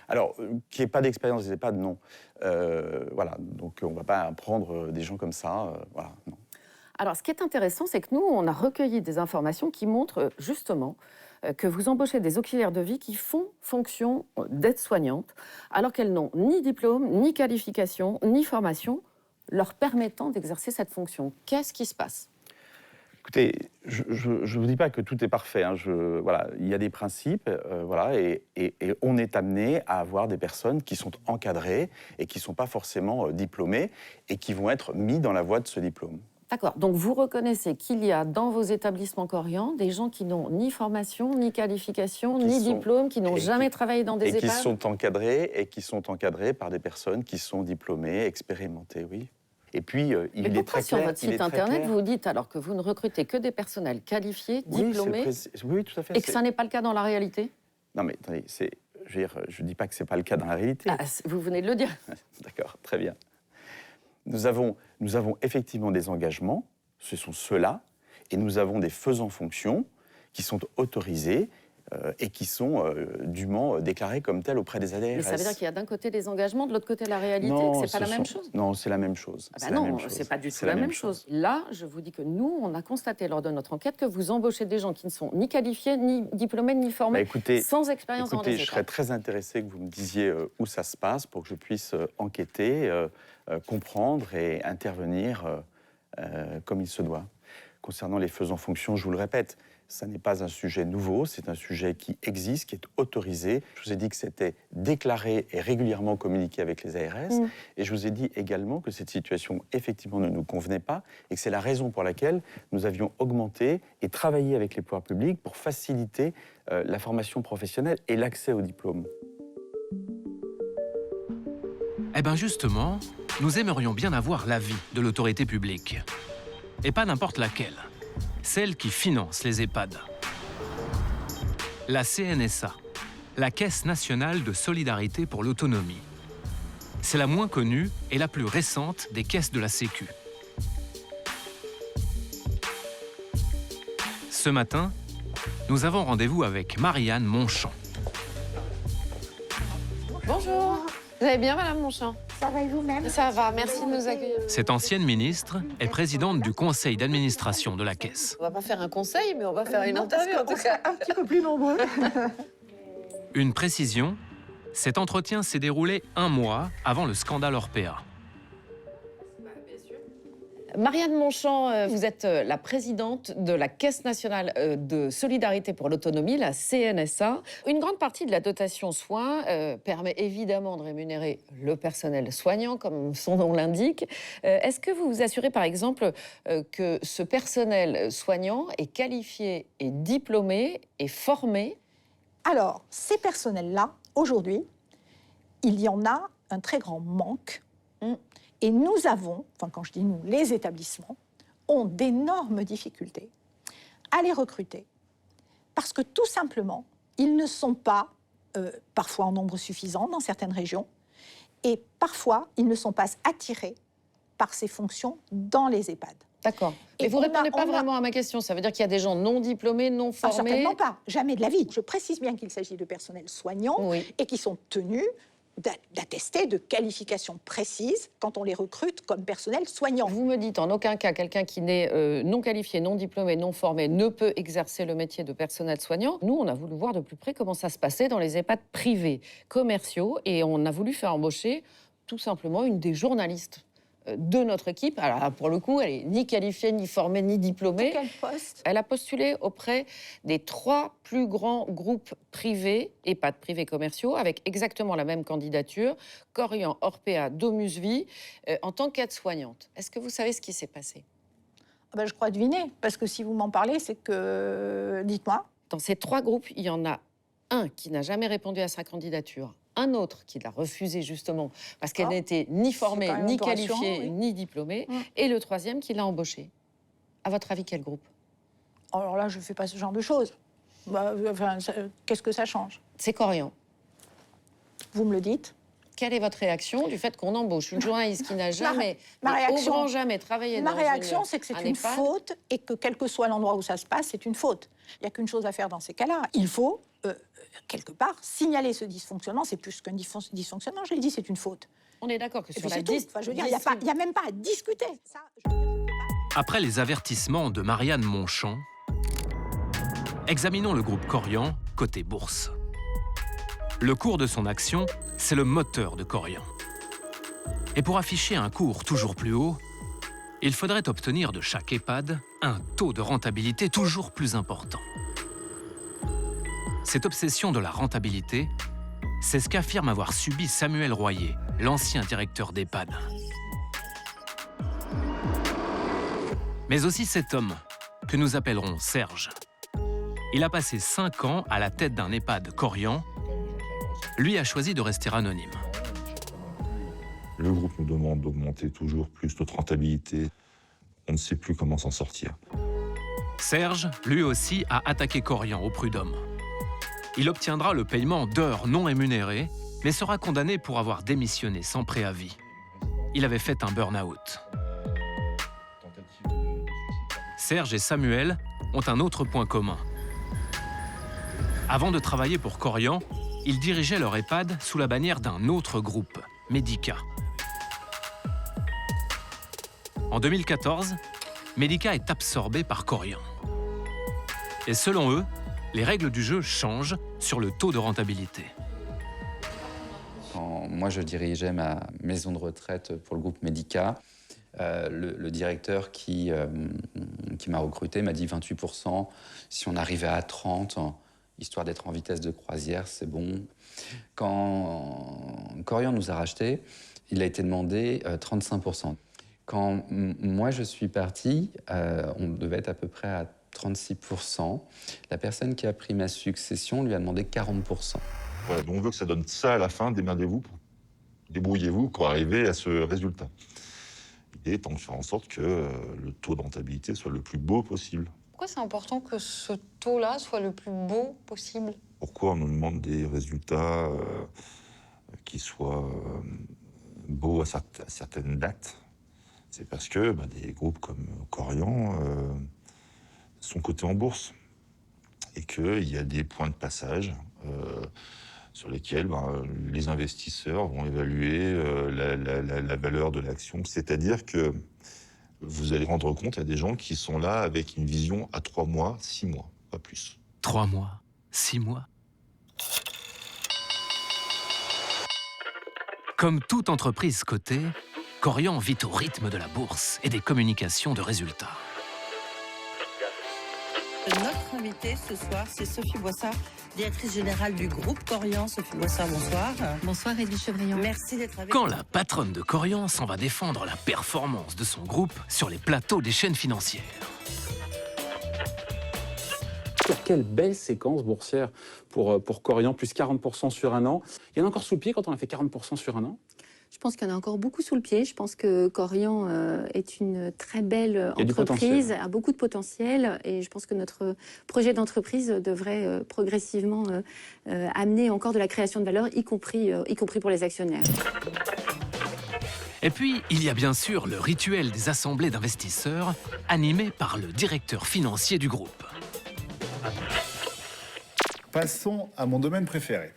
Alors, qu'il n'y ait pas d'expérience des EHPAD, non. Voilà, donc on ne va pas prendre des gens comme ça, voilà, non. Alors, ce qui est intéressant, c'est que nous, on a recueilli des informations qui montrent, justement, que vous embauchez des auxiliaires de vie qui font fonction d'aide-soignante, alors qu'elles n'ont ni diplôme, ni qualification, ni formation, leur permettant d'exercer cette fonction. Qu'est-ce qui se passe? Écoutez, je ne vous dis pas que tout est parfait. Hein. Voilà, il y a des principes, voilà, et on est amené à avoir des personnes qui sont encadrées et qui ne sont pas forcément diplômées et qui vont être mis dans la voie de ce diplôme. D'accord. Donc, vous reconnaissez qu'il y a dans vos établissements Corian des gens qui n'ont ni formation, ni qualification, ni diplôme, qui n'ont jamais travaillé dans des EHPAD? Et qui sont encadrés par des personnes qui sont diplômées, expérimentées, oui. Et puis, il est très clair... sur votre site internet, vous dites alors que vous ne recrutez que des personnels qualifiés, diplômés, oui, tout à fait. Et que ça n'est pas le cas dans la réalité? Non, mais attendez, je ne dis pas que ce n'est pas le cas dans la réalité. Ah, vous venez de le dire. D'accord, très bien. Nous avons effectivement des engagements, ce sont ceux-là, et nous avons des faisants fonction qui sont autorisés et qui sont dûment déclarés comme tels auprès des ARS. Mais ça veut dire qu'il y a d'un côté les engagements, de l'autre côté la réalité, que c'est pas la même chose? Non, c'est la même chose. Ah bah non, c'est pas du tout la même chose. Là, je vous dis que nous, on a constaté lors de notre enquête que vous embauchez des gens qui ne sont ni qualifiés, ni diplômés, ni formés, sans expérience dans les EHPAD. Je serais très intéressé que vous me disiez où ça se passe pour que je puisse enquêter, comprendre et intervenir comme il se doit. Concernant les faisants fonction, je vous le répète, ça n'est pas un sujet nouveau, c'est un sujet qui existe, qui est autorisé. Je vous ai dit que c'était déclaré et régulièrement communiqué avec les ARS. Et je vous ai dit également que cette situation, effectivement, ne nous convenait pas et que c'est la raison pour laquelle nous avions augmenté et travaillé avec les pouvoirs publics pour faciliter la formation professionnelle et l'accès au diplôme. Eh bien justement, nous aimerions bien avoir l'avis de l'autorité publique. Et pas n'importe laquelle. Celle qui finance les EHPAD. La CNSA, la Caisse nationale de solidarité pour l'autonomie. C'est la moins connue et la plus récente des caisses de la Sécu. Ce matin, nous avons rendez-vous avec Marianne Monchamp. Bonjour. Vous allez bien, Madame Monchamp? Ça va et vous-même? Ça va, merci de nous accueillir. Cette ancienne ministre est présidente du conseil d'administration de la Caisse. On va pas faire un conseil, mais on va faire une interview, en tout cas. Un petit peu plus nombreux. Une précision, cet entretien s'est déroulé 1 mois avant le scandale Orpea. Marianne Monchamp, vous êtes la présidente de la Caisse nationale de solidarité pour l'autonomie, la CNSA. Une grande partie de la dotation soins permet évidemment de rémunérer le personnel soignant, comme son nom l'indique. Est-ce que vous vous assurez, par exemple, que ce personnel soignant est qualifié et diplômé et formé? Alors, ces personnels-là, aujourd'hui, il y en a un très grand manque. Et nous avons, enfin quand je dis nous, les établissements, ont d'énormes difficultés à les recruter. Parce que tout simplement, ils ne sont pas, parfois en nombre suffisant dans certaines régions, et parfois, ils ne sont pas attirés par ses fonctions dans les EHPAD. D'accord. Mais vous ne répondez pas vraiment à ma question. Ça veut dire qu'il y a des gens non diplômés, non formés? Certainement pas. Jamais de la vie. Je précise bien qu'il s'agit de personnel soignant et qui sont tenus d'attester de qualifications précises quand on les recrute comme personnel soignant. Vous me dites en aucun cas quelqu'un qui n'est non qualifié, non diplômé, non formé ne peut exercer le métier de personnel soignant. Nous, on a voulu voir de plus près comment ça se passait dans les EHPAD privés, commerciaux, et on a voulu faire embaucher tout simplement une des journalistes de notre équipe. Alors, pour le coup, elle est ni qualifiée, ni formée, ni diplômée. Quel poste? Elle a postulé auprès des 3 plus grands groupes privés, EHPAD privés commerciaux, avec exactement la même candidature, Korian, Orpea, Domus Vie, en tant qu'aide-soignante. Est-ce que vous savez ce qui s'est passé? Je crois deviner, parce que si vous m'en parlez, c'est que... Dites-moi. Dans ces 3 groupes, il y en a un qui n'a jamais répondu à sa candidature, un autre qui l'a refusé justement parce qu'elle n'était ni formée, ni qualifiée, ni diplômée, et le 3e qui l'a embauchée. À votre avis, quel groupe? Alors là, je ne fais pas ce genre de choses. Qu'est-ce que ça change? C'est Korian. Vous me le dites? Quelle est votre réaction du fait qu'on embauche une journaliste qui n'a jamais, au grand jamais travaillé dans Ma réaction, c'est que c'est une EHPAD faute et que quel que soit l'endroit où ça se passe, c'est une faute. Il n'y a qu'une chose à faire dans ces cas-là. Il faut, quelque part, signaler ce dysfonctionnement. C'est plus qu'un dysfonctionnement, je l'ai dit, c'est une faute. On est d'accord que sur la je veux dire, il n'y a même pas à discuter. Ça, Après les avertissements de Marianne Monchamp, examinons le groupe Korian côté bourse. Le cours de son action, c'est le moteur de Korian. Et pour afficher un cours toujours plus haut, il faudrait obtenir de chaque EHPAD un taux de rentabilité toujours plus important. Cette obsession de la rentabilité, c'est ce qu'affirme avoir subi Samuel Royer, l'ancien directeur d'EHPAD. Mais aussi cet homme, que nous appellerons Serge. Il a passé 5 ans à la tête d'un EHPAD Korian. Lui a choisi de rester anonyme. Le groupe nous demande d'augmenter toujours plus notre rentabilité. On ne sait plus comment s'en sortir. Serge, lui aussi, a attaqué Korian au prud'homme. Il obtiendra le paiement d'heures non rémunérées, mais sera condamné pour avoir démissionné sans préavis. Il avait fait un burn-out. Serge et Samuel ont un autre point commun. Avant de travailler pour Korian, ils dirigeaient leur EHPAD sous la bannière d'un autre groupe, Medica. En 2014, Medica est absorbé par Korian. Et selon eux, les règles du jeu changent sur le taux de rentabilité. Quand moi, je dirigeais ma maison de retraite pour le groupe Medica, le directeur qui m'a recruté m'a dit 28%. Si on arrivait à 30%, histoire d'être en vitesse de croisière, c'est bon. Quand Korian nous a rachetés, il a été demandé 35%. Quand moi, je suis parti, on devait être à peu près à 36%. La personne qui a pris ma succession lui a demandé 40%. Voilà, donc on veut que ça donne ça à la fin, démerdez-vous, débrouillez-vous pour arriver à ce résultat. L'idée étant de faire en sorte que le taux de rentabilité soit le plus beau possible. Pourquoi c'est important que ce taux-là soit le plus beau possible? Pourquoi on nous demande des résultats qui soient beaux à certaines dates? C'est parce que des groupes comme Korian sont cotés en bourse et qu'il y a des points de passage sur lesquels les investisseurs vont évaluer la valeur de l'action. C'est-à-dire que vous allez rendre compte à des gens qui sont là avec une vision à 3 mois, 6 mois, pas plus. 3 mois, 6 mois. Comme toute entreprise cotée, Korian vit au rythme de la bourse et des communications de résultats. Notre invitée ce soir, c'est Sophie Boissard, directrice générale du groupe Korian. Sophie Boissard, bonsoir. Bonsoir Edwige Chevrillon. Merci d'être avec Quand nous. la patronne de Korian s'en va défendre la performance de son groupe sur les plateaux des chaînes financières. Quelle belle séquence boursière pour Korian, plus 40% sur un an. Il y en a encore sous le pied quand on a fait 40% sur un an? Je pense qu'il y en a encore beaucoup sous le pied. Je pense que Korian est une très belle entreprise, a beaucoup de potentiel. Et je pense que notre projet d'entreprise devrait progressivement amener encore de la création de valeur, y compris pour les actionnaires. Et puis, il y a bien sûr le rituel des assemblées d'investisseurs, animé par le directeur financier du groupe. Passons à mon domaine préféré,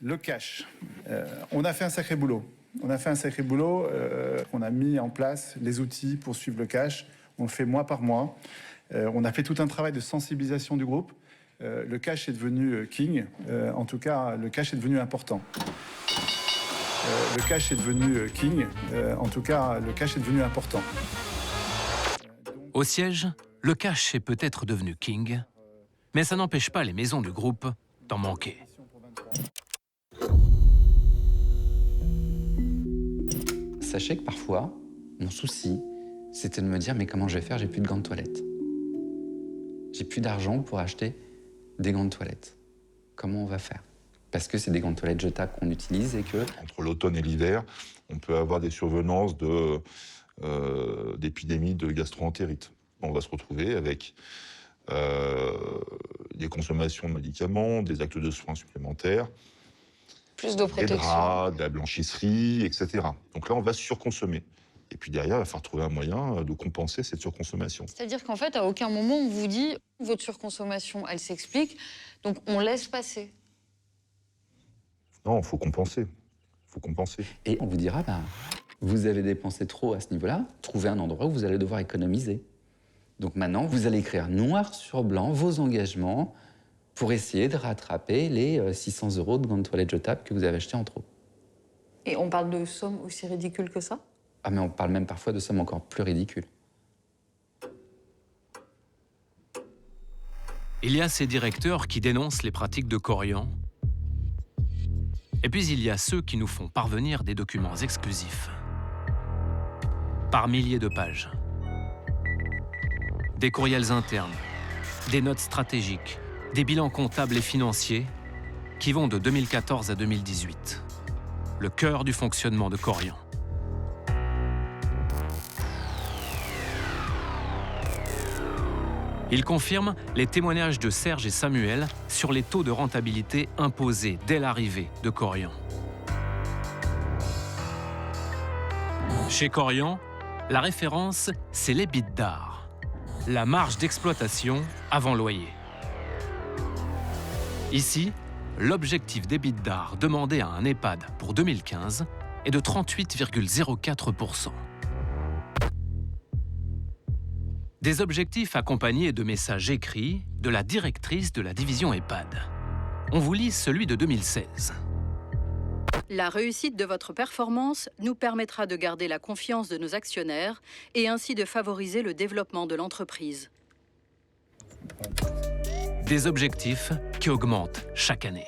le cash. On a fait un sacré boulot. On a mis en place les outils pour suivre le cash. On le fait mois par mois. On a fait tout un travail de sensibilisation du groupe. Le cash est devenu king. En tout cas, le cash est devenu important. Le cash est devenu king. En tout cas, le cash est devenu important. Au siège, le cash est peut-être devenu king, mais ça n'empêche pas les maisons du groupe d'en manquer. Sachez que parfois, mon souci, c'était de me dire mais comment je vais faire, j'ai plus de gants de toilette. J'ai plus d'argent pour acheter des gants de toilette. Comment on va faire? Parce que c'est des gants de toilette jetables qu'on utilise et que... Entre l'automne et l'hiver, on peut avoir des survenances d'épidémies de gastro-entérite. On va se retrouver avec des consommations de médicaments, des actes de soins supplémentaires, Plus de des protection. draps, de la blanchisserie, etc. Donc là, on va surconsommer. Et puis derrière, il va falloir trouver un moyen de compenser cette surconsommation. C'est-à-dire qu'en fait, à aucun moment, on vous dit votre surconsommation, elle s'explique, donc on laisse passer. Non, il faut compenser. Et on vous dira, vous avez dépensé trop à ce niveau-là, trouvez un endroit où vous allez devoir économiser. Donc maintenant, vous allez écrire noir sur blanc vos engagements pour essayer de rattraper les 600 € de gants de toilette jetables que vous avez achetés en trop. Et on parle de sommes aussi ridicules que ça? Ah, mais on parle même parfois de sommes encore plus ridicules. Il y a ces directeurs qui dénoncent les pratiques de Korian. Et puis il y a ceux qui nous font parvenir des documents exclusifs. Par milliers de pages. Des courriels internes, des notes stratégiques, des bilans comptables et financiers qui vont de 2014 à 2018. Le cœur du fonctionnement de Korian. Il confirme les témoignages de Serge et Samuel sur les taux de rentabilité imposés dès l'arrivée de Korian. Chez Korian, la référence, c'est l'EBITDA, la marge d'exploitation avant loyer. Ici, l'objectif d'EBITDA demandé à un EHPAD pour 2015 est de 38,04%. Des objectifs accompagnés de messages écrits de la directrice de la division EHPAD. On vous lit celui de 2016. La réussite de votre performance nous permettra de garder la confiance de nos actionnaires et ainsi de favoriser le développement de l'entreprise. Des objectifs qui augmentent chaque année.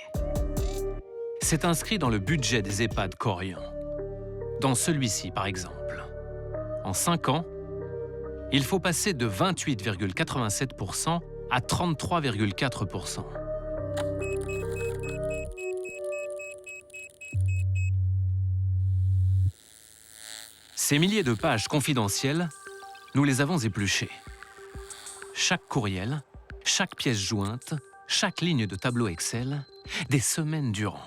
C'est inscrit dans le budget des EHPAD Korian. Dans celui-ci, par exemple. En 5 ans, il faut passer de 28,87% à 33,4%. Ces milliers de pages confidentielles, nous les avons épluchées. Chaque courriel, chaque pièce jointe, chaque ligne de tableau Excel, des semaines durant.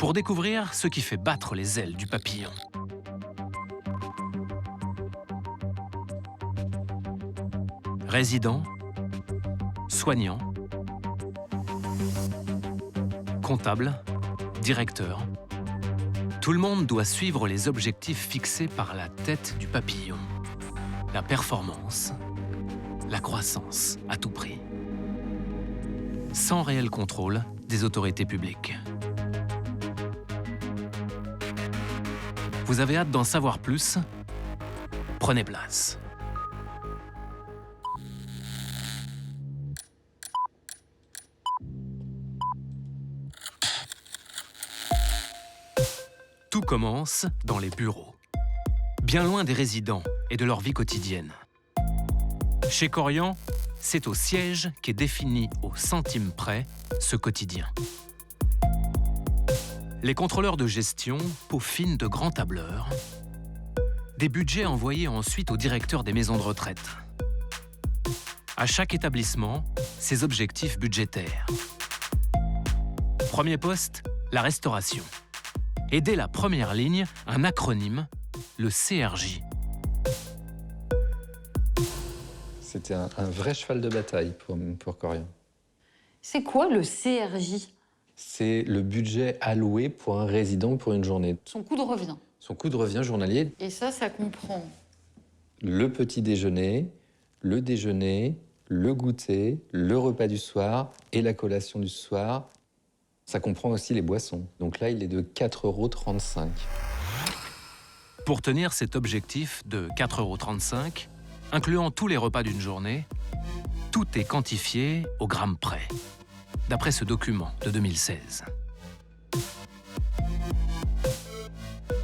Pour découvrir ce qui fait battre les ailes du papillon. Résidents, soignants, comptables, directeurs. Tout le monde doit suivre les objectifs fixés par la tête du papillon. La performance, la croissance à tout prix. Sans réel contrôle des autorités publiques. Vous avez hâte d'en savoir plus? Prenez place. Tout commence dans les bureaux, bien loin des résidents et de leur vie quotidienne. Chez Korian, c'est au siège qu'est défini au centime près ce quotidien. Les contrôleurs de gestion peaufinent de grands tableurs, des budgets envoyés ensuite au directeur des maisons de retraite. À chaque établissement, ses objectifs budgétaires. Premier poste, la restauration. Et dès la première ligne, un acronyme, le CRJ. C'était un vrai cheval de bataille pour Corian. C'est quoi le CRJ? C'est le budget alloué pour un résident pour une journée. Son coût de revient. Son coût de revient journalier. Et ça comprend Le petit déjeuner, le déjeuner, le goûter, le repas du soir et la collation du soir. Ça comprend aussi les boissons. Donc là, il est de 4,35 €. Pour tenir cet objectif de 4,35 €, incluant tous les repas d'une journée, tout est quantifié au gramme près, d'après ce document de 2016.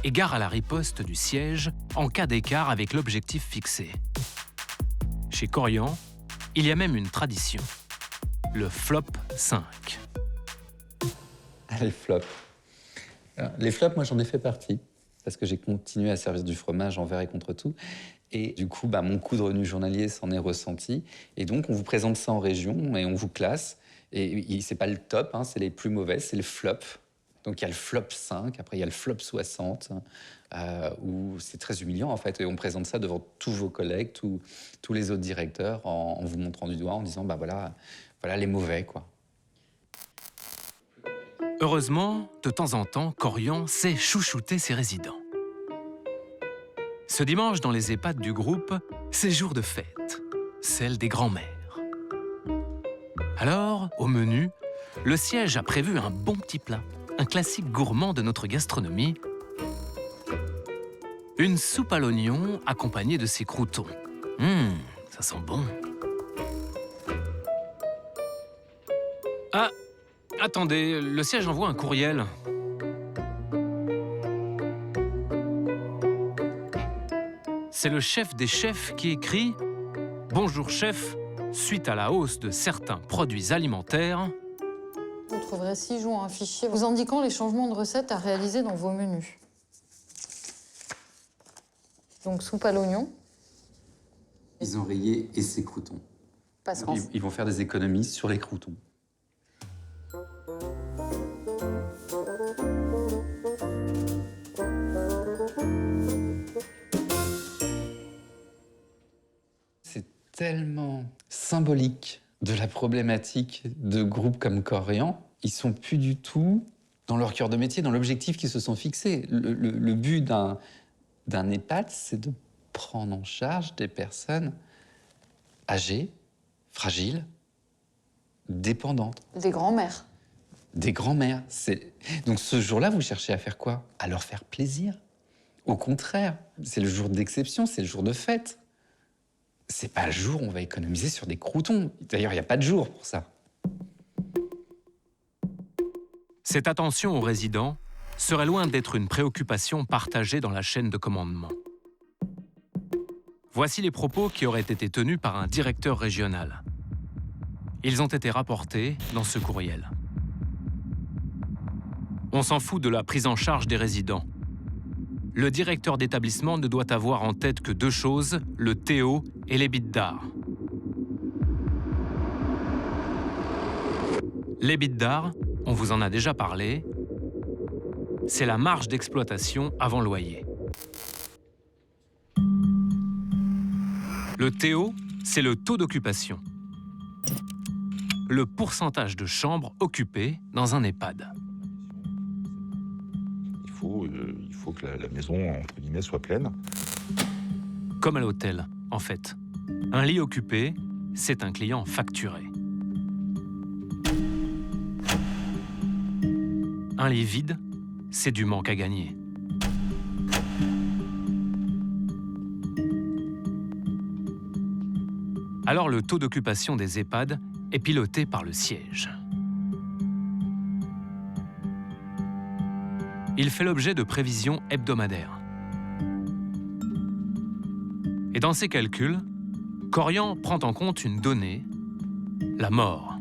Égard à la riposte du siège en cas d'écart avec l'objectif fixé. Chez Corian, il y a même une tradition, le flop 5. Les flops. Alors, les flops, moi, j'en ai fait partie, parce que j'ai continué à servir du fromage envers et contre tout. Et du coup, mon coût de revenu journalier s'en est ressenti. Et donc, on vous présente ça en région et on vous classe. Et c'est pas le top, c'est les plus mauvais, c'est le flop. Donc, il y a le flop 5, après, il y a le flop 60, où c'est très humiliant, en fait. Et on présente ça devant tous vos collègues, tous les autres directeurs, en vous montrant du doigt, en disant, voilà les mauvais, quoi. Heureusement, de temps en temps, Corian sait chouchouter ses résidents. Ce dimanche, dans les EHPAD du groupe, c'est jour de fête, celle des grands-mères. Alors, au menu, le siège a prévu un bon petit plat, un classique gourmand de notre gastronomie, une soupe à l'oignon accompagnée de ses croûtons. Ça sent bon. Ah, attendez, le siège envoie un courriel. C'est le chef des chefs qui écrit « Bonjour chef, suite à la hausse de certains produits alimentaires... » Vous trouverez ci-joint un fichier vous indiquant les changements de recettes à réaliser dans vos menus. Donc soupe à l'oignon. Ils ont rayé et ses croûtons. Parce Ils vont faire des économies sur les croûtons. C'est tellement symbolique de la problématique de groupes comme Corian. Ils sont plus du tout dans leur cœur de métier, dans l'objectif qu'ils se sont fixés. Le but d'un EHPAD, c'est de prendre en charge des personnes âgées, fragiles, dépendantes. Des grands-mères. Des grands-mères. Donc ce jour-là, vous cherchez à faire quoi? À leur faire plaisir. Au contraire, c'est le jour d'exception, c'est le jour de fête. C'est pas le jour où on va économiser sur des croûtons. D'ailleurs, il n'y a pas de jour pour ça. Cette attention aux résidents serait loin d'être une préoccupation partagée dans la chaîne de commandement. Voici les propos qui auraient été tenus par un directeur régional. Ils ont été rapportés dans ce courriel. On s'en fout de la prise en charge des résidents. Le directeur d'établissement ne doit avoir en tête que deux choses, le TO et l'EBITDA. L'EBITDA, on vous en a déjà parlé, c'est la marge d'exploitation avant loyer. Le TO, c'est le taux d'occupation. Le pourcentage de chambres occupées dans un EHPAD. Il faut que la maison, entre guillemets, soit pleine. Comme à l'hôtel, en fait. Un lit occupé, c'est un client facturé. Un lit vide, c'est du manque à gagner. Alors le taux d'occupation des EHPAD est piloté par le siège. Il fait l'objet de prévisions hebdomadaires. Et dans ces calculs, Corian prend en compte une donnée, la mort.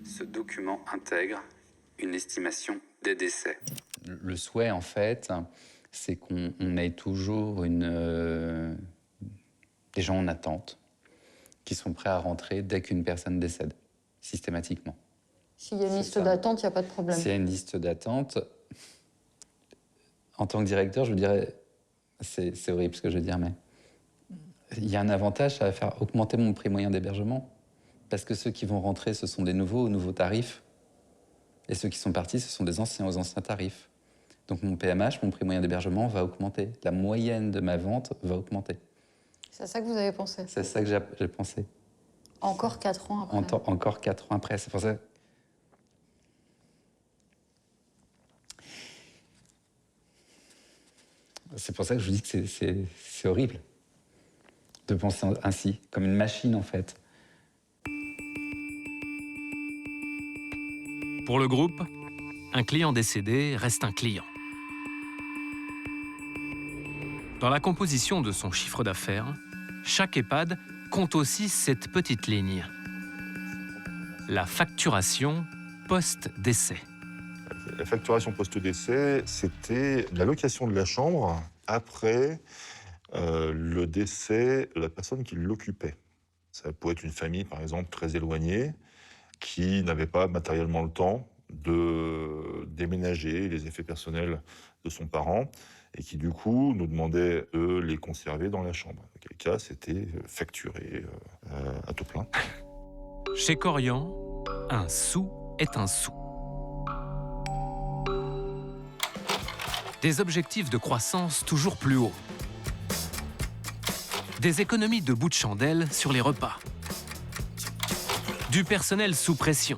Ce document intègre une estimation des décès. Le souhait, en fait, c'est qu'on ait toujours des gens en attente qui sont prêts à rentrer dès qu'une personne décède, systématiquement. S'il y a une liste d'attente, il n'y a pas de problème. S'il y a une liste d'attente, En tant que directeur, je vous dirais, c'est horrible ce que je veux dire, mais il y a un avantage, ça va faire augmenter mon prix moyen d'hébergement. Parce que ceux qui vont rentrer, ce sont des nouveaux tarifs. Et ceux qui sont partis, ce sont des anciens aux anciens tarifs. Donc mon PMH, mon prix moyen d'hébergement, va augmenter. La moyenne de ma vente va augmenter. C'est à ça que vous avez pensé? C'est ça que j'ai pensé. Encore 4 ans après? Encore 4 ans après, c'est pour ça. C'est pour ça que je vous dis que c'est horrible de penser ainsi, comme une machine en fait. Pour le groupe, un client décédé reste un client. Dans la composition de son chiffre d'affaires, chaque EHPAD compte aussi cette petite ligne. La facturation post-décès. La facturation post-décès, c'était la location de la chambre après le décès de la personne qui l'occupait. Ça pouvait être une famille, par exemple, très éloignée, qui n'avait pas matériellement le temps de déménager les effets personnels de son parent et qui, du coup, nous demandait, eux, les conserver dans la chambre. Dans quel cas, c'était facturé à tout plein. Chez Korian, un sou est un sou. Des objectifs de croissance toujours plus hauts. Des économies de bout de chandelle sur les repas. Du personnel sous pression.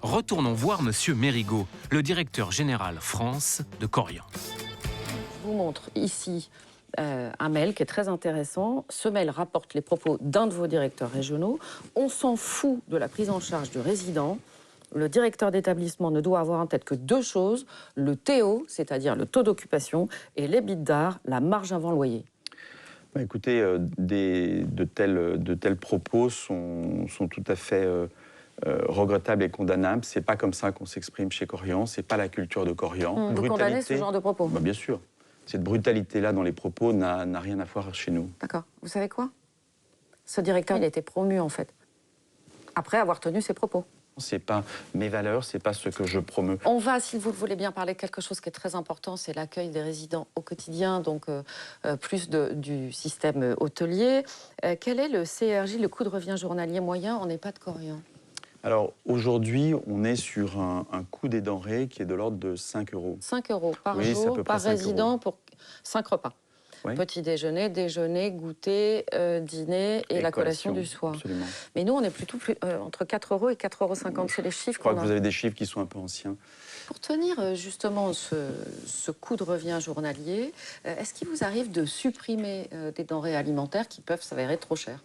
Retournons voir Monsieur Mérigot, le directeur général France de Korian. Je vous montre ici un mail qui est très intéressant. Ce mail rapporte les propos d'un de vos directeurs régionaux. On s'en fout de la prise en charge du résident. Le directeur d'établissement ne doit avoir en tête que 2 choses, le TO, c'est-à-dire le taux d'occupation, et l'EBITDA, la marge avant loyer. Bah, écoutez, de tels propos sont tout à fait regrettables et condamnables. C'est pas comme ça qu'on s'exprime chez Korian, c'est pas la culture de Korian. Vous condamnez ce genre de propos? Bah, bien sûr. Cette brutalité-là dans les propos n'a rien à voir chez nous. D'accord. Vous savez quoi? Ce directeur, il a été promu, en fait, après avoir tenu ses propos. C'est pas mes valeurs, c'est pas ce que je promeus. On va, si vous le voulez bien, parler de quelque chose qui est très important, c'est l'accueil des résidents au quotidien, donc plus du système hôtelier. Quel est le CRJ, le coût de revient journalier moyen en EHPAD Korian? Alors aujourd'hui, on est sur un coût des denrées qui est de l'ordre de 5 €. 5 € par oui, jour, par 5 résident, € pour 5 repas. Oui. Petit déjeuner, goûter, dîner et la collation du soir. Absolument. Mais nous, on est plutôt entre 4 € et 4,50 €. C'est les chiffres. Je crois que vous avez des chiffres qui sont un peu anciens. Pour tenir justement ce coût de revient journalier, est-ce qu'il vous arrive de supprimer des denrées alimentaires qui peuvent s'avérer trop chères?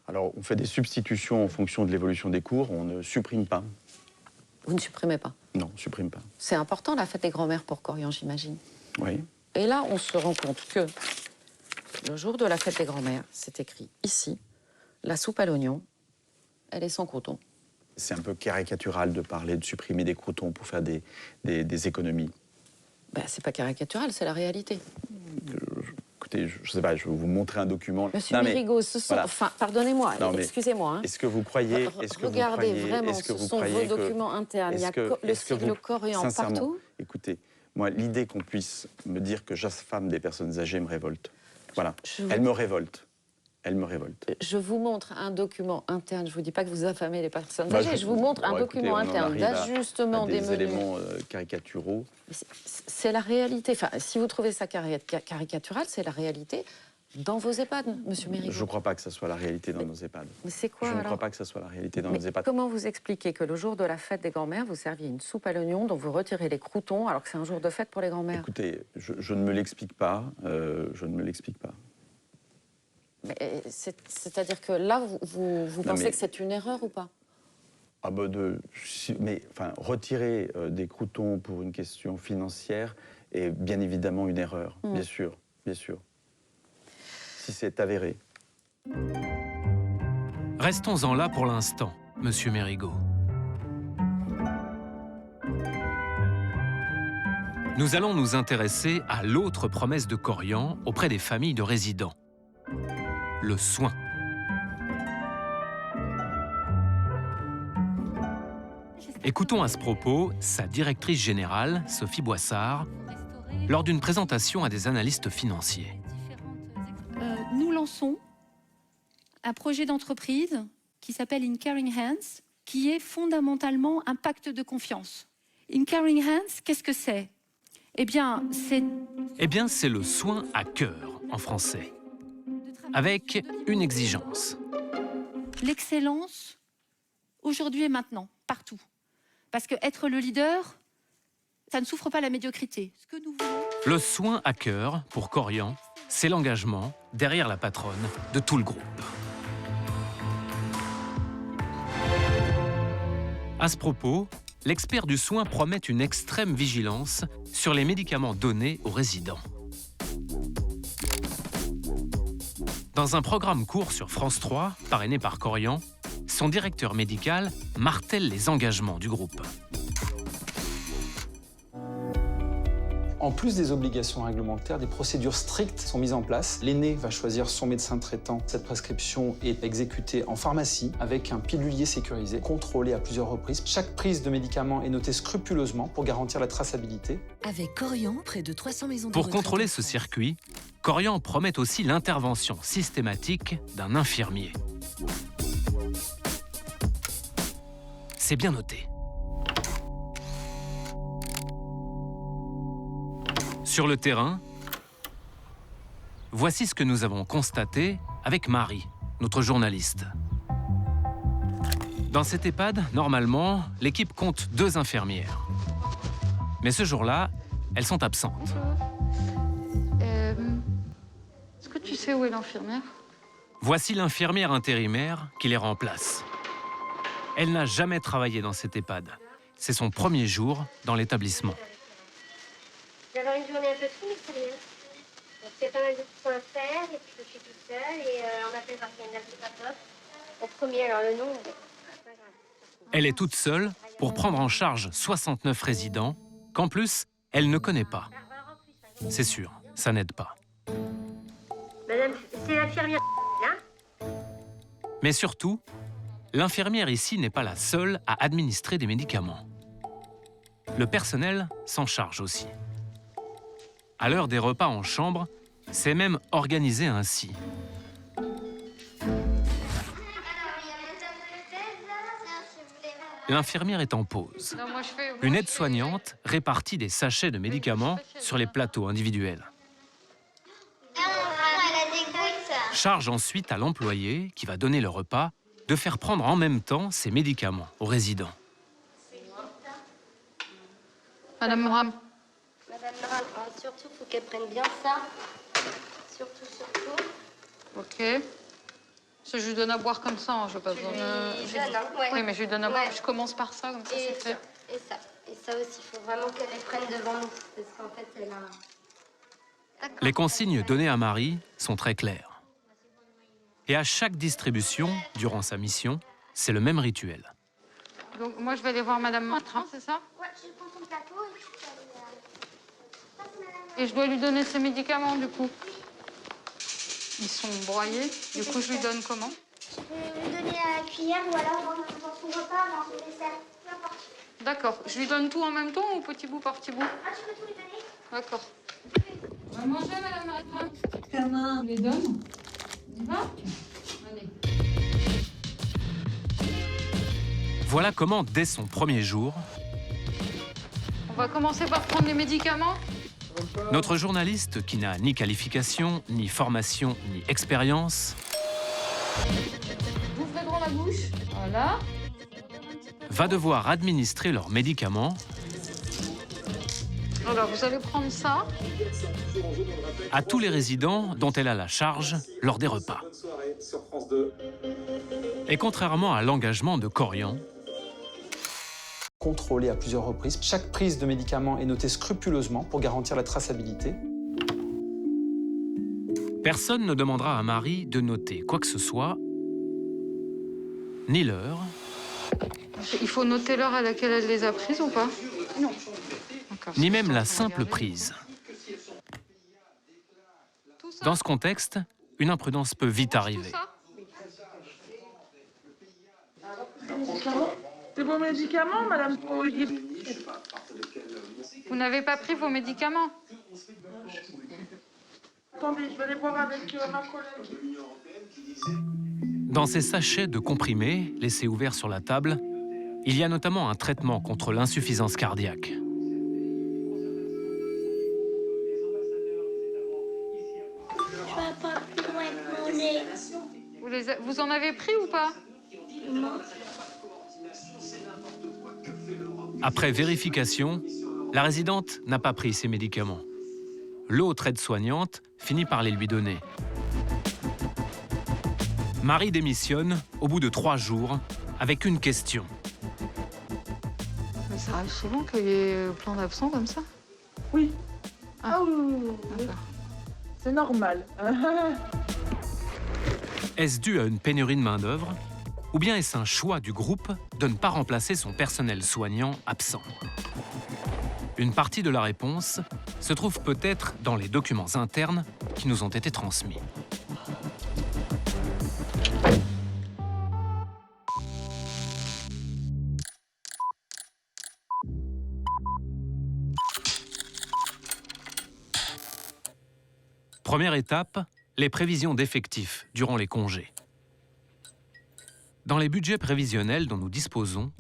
Alors, on fait des substitutions en fonction de l'évolution des cours. On ne supprime pas. Vous ne supprimez pas? Non, on ne supprime pas. C'est important, la fête des grands-mères pour Korian, j'imagine. Oui. Et là, on se rend compte que le jour de la fête des grands-mères, c'est écrit ici, la soupe à l'oignon, elle est sans croûtons. C'est un peu caricatural de parler de supprimer des croûtons pour faire des économies. Ben, c'est pas caricatural, c'est la réalité. Écoutez, je ne sais pas, je vais vous montrer un document. Monsieur Mérigot, ce sont... Voilà. Enfin, pardonnez-moi, excusez-moi. Hein. Est-ce que vous croyez... Regardez vraiment, ce sont vos documents internes. Il y a le sigle Korian partout. Écoutez, moi, l'idée qu'on puisse me dire que j'affame des personnes âgées me révolte. Voilà, elle me révolte. Elle me révolte. Je vous montre un document interne. Je ne vous dis pas que vous affamez les personnes âgées. Je vous montre un document interne d'ajustement des menus. Éléments caricaturaux. C'est la réalité. Enfin, si vous trouvez ça caricatural, c'est la réalité dans vos EHPAD, Monsieur Mérigot. Je ne crois pas que ce soit la réalité dans nos EHPAD. Mais c'est quoi alors? Je ne crois pas que ce soit la réalité dans nos EHPAD. Comment vous expliquez que le jour de la fête des grands-mères, vous serviez une soupe à l'oignon dont vous retirez les croûtons alors que c'est un jour de fête pour les grands-mères? Écoutez, je ne me l'explique pas. Je ne me l'explique pas. C'est-à-dire que là, vous pensez que c'est une erreur ou pas? Ah bah retirer des croûtons pour une question financière est bien évidemment une erreur, bien sûr, bien sûr. Si c'est avéré. Restons-en là pour l'instant, Monsieur Mérigot. Nous allons nous intéresser à l'autre promesse de Korian auprès des familles de résidents. Le soin. Écoutons à ce propos sa directrice générale, Sophie Boissard, lors d'une présentation à des analystes financiers. Nous lançons un projet d'entreprise qui s'appelle In Caring Hands, qui est fondamentalement un pacte de confiance. In Caring Hands, qu'est-ce que c'est? Eh bien, c'est le soin à cœur en français, avec une exigence. L'excellence, aujourd'hui et maintenant, partout. Parce que être le leader, ça ne souffre pas la médiocrité. Ce que nous voulons... Le soin à cœur, pour Korian, c'est l'engagement derrière la patronne de tout le groupe. À ce propos, l'expert du soin promet une extrême vigilance sur les médicaments donnés aux résidents. Dans un programme court sur France 3, parrainé par Korian, son directeur médical martèle les engagements du groupe. En plus des obligations réglementaires, des procédures strictes sont mises en place. L'aîné va choisir son médecin traitant. Cette prescription est exécutée en pharmacie avec un pilulier sécurisé, contrôlé à plusieurs reprises. Chaque prise de médicament est notée scrupuleusement pour garantir la traçabilité. Avec Korian, près de 300 maisons de Pour retraite contrôler en ce France. circuit, Korian promet aussi l'intervention systématique d'un infirmier. C'est bien noté. Sur le terrain, voici ce que nous avons constaté avec Marie, notre journaliste. Dans cet EHPAD, normalement, l'équipe compte 2 infirmières. Mais ce jour-là, elles sont absentes. Est-ce que tu sais où est l'infirmière? Voici l'infirmière intérimaire qui les remplace. Elle n'a jamais travaillé dans cet EHPAD. C'est son premier jour dans l'établissement. Je vais avoir une journée un peu fou, mais c'est rien. Donc, c'est pas mal de points à faire, et puis je suis toute seule, et on appelle par quelqu'un qui pas top. Au premier, alors le nom, c'est pas grave. Elle est toute seule pour prendre en charge 69 résidents qu'en plus, elle ne connaît pas. C'est sûr, ça n'aide pas. Madame, c'est l'infirmière, là? Mais surtout, l'infirmière ici n'est pas la seule à administrer des médicaments. Le personnel s'en charge aussi. À l'heure des repas en chambre, c'est même organisé ainsi. L'infirmière est en pause. Non, moi, Une aide-soignante répartit des sachets de médicaments sur les plateaux individuels. Charge ensuite à l'employé, qui va donner le repas, de faire prendre en même temps ces médicaments aux résidents. Madame Moram. Madame Morin, surtout, il faut qu'elle prenne bien ça. Surtout. Ok. Ça, je lui donne à boire comme ça, hein, je n'ai pas besoin de... lui donne, hein, ouais. Oui, mais je lui donne à boire. Ouais. Je commence par ça, comme ça, c'est fait. Et ça aussi, il faut vraiment qu'elle les prenne devant nous. Parce qu'en fait, elle a... Les consignes données à Marie sont très claires. Et à chaque distribution, durant sa mission, c'est le même rituel. Donc, moi, je vais aller voir Madame Matra, c'est ça? Ouais, je prends ton plateau et puis tu vas Et je dois lui donner ses médicaments, du coup. Ils sont broyés. Du coup, je lui donne comment? Je peux lui donner à la cuillère ou alors dans son repas, dans son dessert. N'importe. D'accord. Je lui donne tout en même temps ou petit bout par petit bout? Ah, tu peux tout lui donner? D'accord. On va manger, Madame Matra. Comment on les donne? On y va? Allez. Voilà comment, dès son premier jour, On va commencer par prendre les médicaments. notre journaliste, qui n'a ni qualification, ni formation, ni expérience, Ouvrez grand la bouche. Voilà. va devoir administrer leurs médicaments Alors, vous allez prendre ça. à tous les résidents dont elle a la charge lors des repas. Et contrairement à l'engagement de Korian, Contrôlé à plusieurs reprises. Chaque prise de médicament est notée scrupuleusement pour garantir la traçabilité. personne ne demandera à Marie de noter quoi que ce soit, ni l'heure, Il faut noter l'heure à laquelle elle les a prises ou pas? Non. ni même la simple prise. Dans ce contexte, une imprudence peut vite arriver. C'est vos médicaments, madame? Vous n'avez pas pris vos médicaments? Attendez, je vais aller voir avec ma collègue. Dans ces sachets de comprimés laissés ouverts sur la table, il y a notamment un traitement contre l'insuffisance cardiaque. Vous en avez pris ou pas? Non. Après vérification, la résidente n'a pas pris ses médicaments. L'autre aide-soignante finit par les lui donner. Marie démissionne au bout de 3 jours avec une question. Mais ça arrive souvent qu'il y ait plein d'absents comme ça? Oui. Ah oui, oui, oui. C'est normal. Est-ce dû à une pénurie de main-d'œuvre ou bien est-ce un choix du groupe de ne pas remplacer son personnel soignant absent? Une partie de la réponse se trouve peut-être dans les documents internes qui nous ont été transmis. Première étape, les prévisions d'effectifs durant les congés. Dans les budgets prévisionnels dont nous disposons,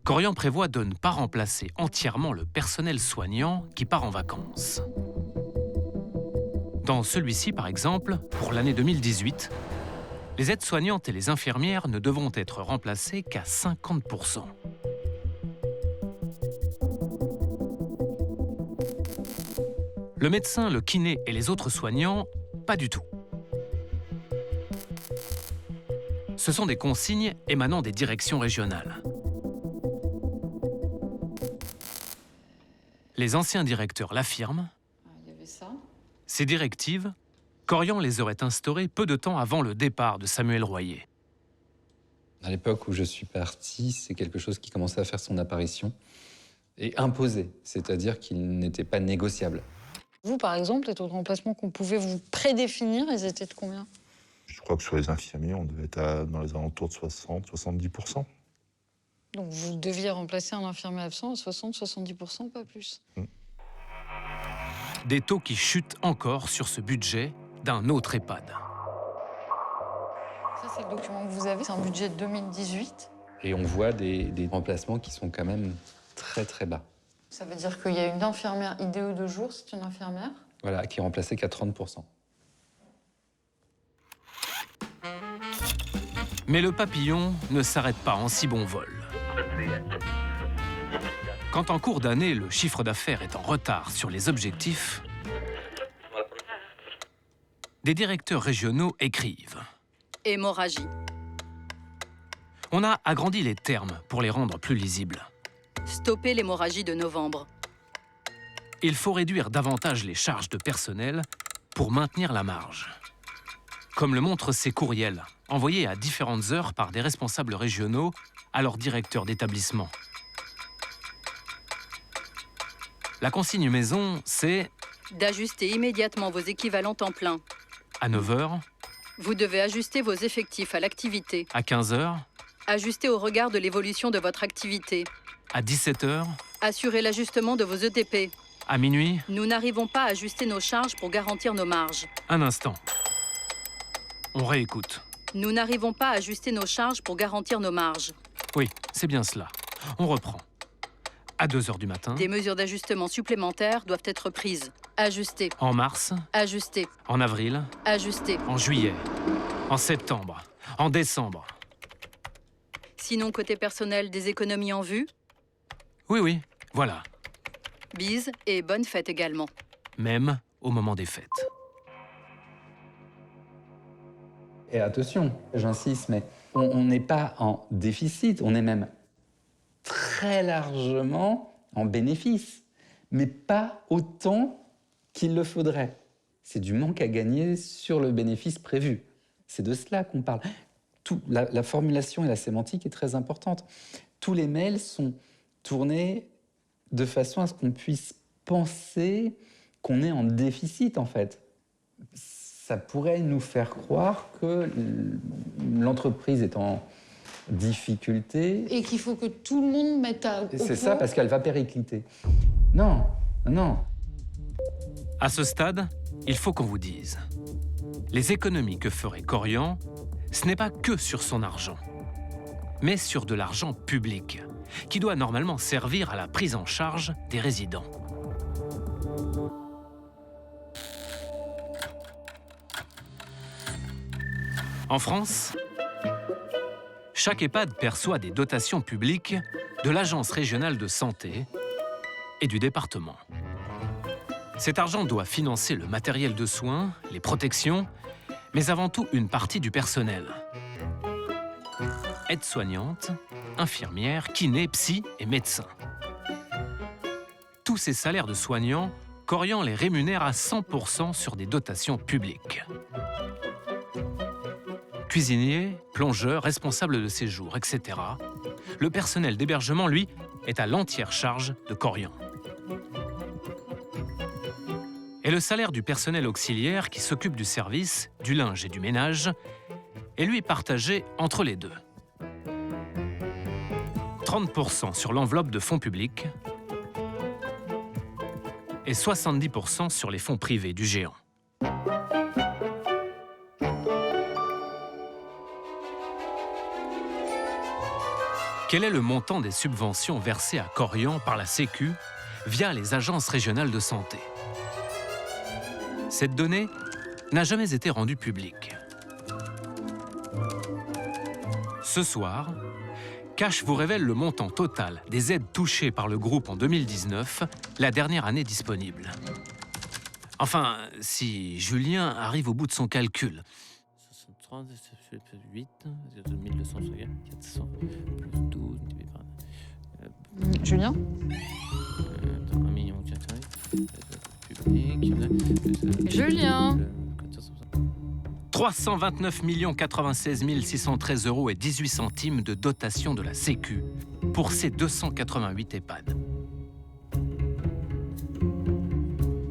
Korian prévoit de ne pas remplacer entièrement le personnel soignant qui part en vacances. Dans celui-ci, par exemple, pour l'année 2018, les aides-soignantes et les infirmières ne devront être remplacées qu'à 50%. Le médecin, le kiné et les autres soignants, pas du tout. Ce sont des consignes émanant des directions régionales. Les anciens directeurs l'affirment. Il y avait ça. Ces directives, Korian les aurait instaurées peu de temps avant le départ de Samuel Royer. À l'époque où je suis parti, c'est quelque chose qui commençait à faire son apparition et imposé, c'est-à-dire qu'il n'était pas négociable. Vous, par exemple, les taux de remplacement qu'on pouvait vous prédéfinir, ils étaient de combien? Je crois que sur les infirmiers, on devait être dans les alentours de 60-70%. Donc vous deviez remplacer un infirmier absent à 60-70%, pas plus. Des taux qui chutent encore sur ce budget d'un autre EHPAD. Ça, c'est le document que vous avez, c'est un budget de 2018. Et on voit des remplacements qui sont quand même très très bas. Ça veut dire qu'il y a une infirmière IDE de jour, c'est une infirmière? Voilà, qui est remplacée qu'à 30%. Mais le papillon ne s'arrête pas en si bon vol. Quand en cours d'année, le chiffre d'affaires est en retard sur les objectifs, des directeurs régionaux écrivent. Hémorragie. On a agrandi les termes pour les rendre plus lisibles. Stopper l'hémorragie de novembre. Il faut réduire davantage les charges de personnel pour maintenir la marge. Comme le montrent ces courriels, envoyés à différentes heures par des responsables régionaux à leurs directeurs d'établissement. La consigne maison, c'est D'ajuster immédiatement vos équivalents temps plein. à 9h, Vous devez ajuster vos effectifs à l'activité. à 15h, Ajuster au regard de l'évolution de votre activité. à 17h, Assurer l'ajustement de vos ETP. à minuit. Nous n'arrivons pas à ajuster nos charges pour garantir nos marges. Un instant. On réécoute. Nous n'arrivons pas à ajuster nos charges pour garantir nos marges. Oui, c'est bien cela. On reprend. À 2h du matin, Des mesures d'ajustement supplémentaires doivent être prises. Ajuster. en mars, Ajuster. en avril, Ajuster. en juillet, en septembre, en décembre. Sinon, côté personnel, des économies en vue. Oui, voilà. Bise et bonne fête également. Même au moment des fêtes. Et attention, j'insiste, mais on n'est pas en déficit, on est même très largement en bénéfice, mais pas autant qu'il le faudrait. C'est du manque à gagner sur le bénéfice prévu. C'est de cela qu'on parle. La formulation et la sémantique est très importante. Tous les mails sont tournés de façon à ce qu'on puisse penser qu'on est en déficit, en fait. Ça pourrait nous faire croire que l'entreprise est en difficulté. Et qu'il faut que tout le monde mette à... C'est ça, parce qu'elle va péricliter. Non, non. À ce stade, il faut qu'on vous dise. Les économies que ferait Korian, ce n'est pas que sur son argent, mais sur de l'argent public, qui doit normalement servir à la prise en charge des résidents. En France, chaque EHPAD perçoit des dotations publiques de l'Agence régionale de santé et du département. Cet argent doit financer le matériel de soins, les protections, mais avant tout une partie du personnel. Aides-soignantes, infirmières, kinés, psy et médecins. Tous ces salaires de soignants, Korian les rémunère à 100% sur des dotations publiques. Cuisiniers, plongeurs, responsables de séjour, etc. Le personnel d'hébergement, lui, est à l'entière charge de Korian. Et le salaire du personnel auxiliaire qui s'occupe du service, du linge et du ménage est lui partagé entre les deux. 30% sur l'enveloppe de fonds publics et 70% sur les fonds privés du géant. Quel est le montant des subventions versées à Korian par la Sécu via les agences régionales de santé? Cette donnée n'a jamais été rendue publique. Ce soir, Cash vous révèle le montant total des aides touchées par le groupe en 2019, la dernière année disponible. Enfin, si Julien arrive au bout de son calcul. 63, 8, 1200, 400, plus 12, Julien 1 million, public, Julien 329 96 613 € et 18 centimes de dotation de la Sécu pour ces 288 EHPAD.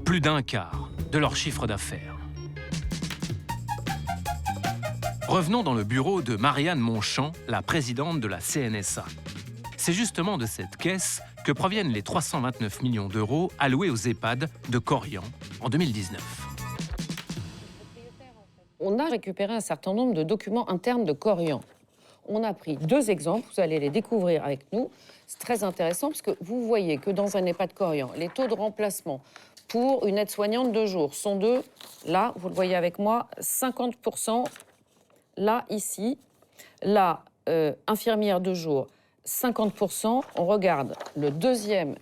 Plus d'un quart de leur chiffre d'affaires. Revenons dans le bureau de Marianne Monchamp, la présidente de la CNSA. C'est justement de cette caisse que proviennent les 329 millions d'euros alloués aux EHPAD de Korian en 2019. On a récupéré un certain nombre de documents internes de Korian. On a pris 2 exemples, vous allez les découvrir avec nous. C'est très intéressant parce que vous voyez que dans un EHPAD Korian, les taux de remplacement pour une aide-soignante de jour sont de, là, vous le voyez avec moi, 50%, là, ici, là, infirmière de jour, 50%. On regarde le deuxième.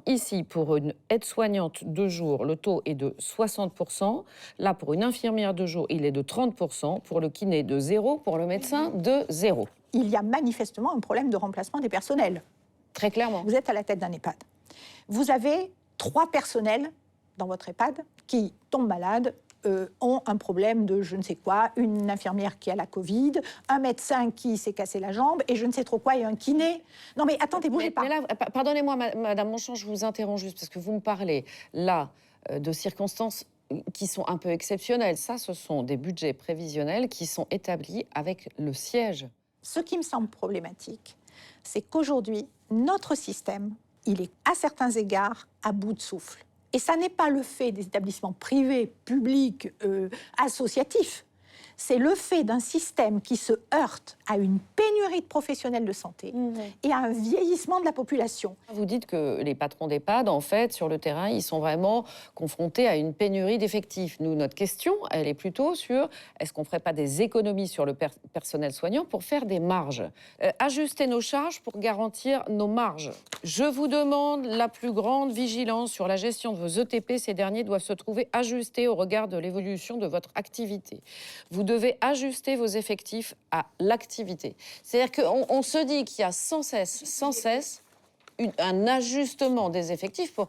Ici, pour une aide-soignante de jour, le taux est de 60%. Là, pour une infirmière de jour, il est de 30%. Pour le kiné, de 0. Pour le médecin, de 0. Il y a manifestement un problème de remplacement des personnels. Très clairement. Vous êtes à la tête d'un EHPAD. Vous avez 3 personnels dans votre EHPAD qui tombent malades, ont un problème de je ne sais quoi, une infirmière qui a la Covid, un médecin qui s'est cassé la jambe et je ne sais trop quoi, et un kiné. Non mais attendez, bougez pas. Mais là, pardonnez-moi, Madame Monchamp, je vous interromps juste parce que vous me parlez là de circonstances qui sont un peu exceptionnelles. Ça, ce sont des budgets prévisionnels qui sont établis avec le siège. Ce qui me semble problématique, c'est qu'aujourd'hui, notre système, il est à certains égards à bout de souffle. Et ça n'est pas le fait des établissements privés, publics, associatifs. C'est le fait d'un système qui se heurte à une pénurie de professionnels de santé et à un vieillissement de la population. Vous dites que les patrons d'EHPAD, en fait, sur le terrain, ils sont vraiment confrontés à une pénurie d'effectifs. Nous, notre question, elle est plutôt sur est-ce qu'on ne ferait pas des économies sur le personnel soignant pour faire des marges, ajuster nos charges pour garantir nos marges. Je vous demande la plus grande vigilance sur la gestion de vos ETP. Ces derniers doivent se trouver ajustés au regard de l'évolution de votre activité. Vous devez ajuster vos effectifs à l'activité. C'est-à-dire qu'on se dit qu'il y a sans cesse un ajustement des effectifs pour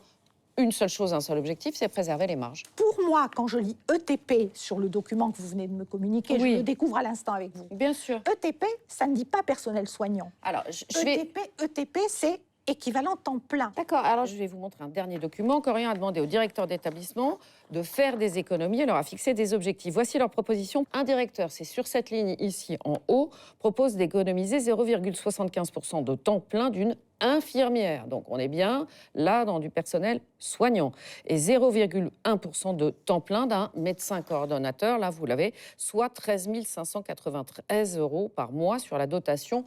une seule chose, un seul objectif, c'est préserver les marges. Pour moi, quand je lis ETP sur le document que vous venez de me communiquer, oui. Je le découvre à l'instant avec vous. Bien sûr. ETP, ça ne dit pas personnel soignant. Alors, ETP, c'est équivalent temps plein. D'accord, alors je vais vous montrer un dernier document. Corian a demandé au directeur d'établissement de faire des économies et leur a fixé des objectifs. Voici leur proposition. Un directeur, c'est sur cette ligne ici en haut, propose d'économiser 0,75% de temps plein d'une infirmière. Donc on est bien là dans du personnel soignant. Et 0,1% de temps plein d'un médecin coordonnateur, là vous l'avez, soit 13 593 € par mois sur la dotation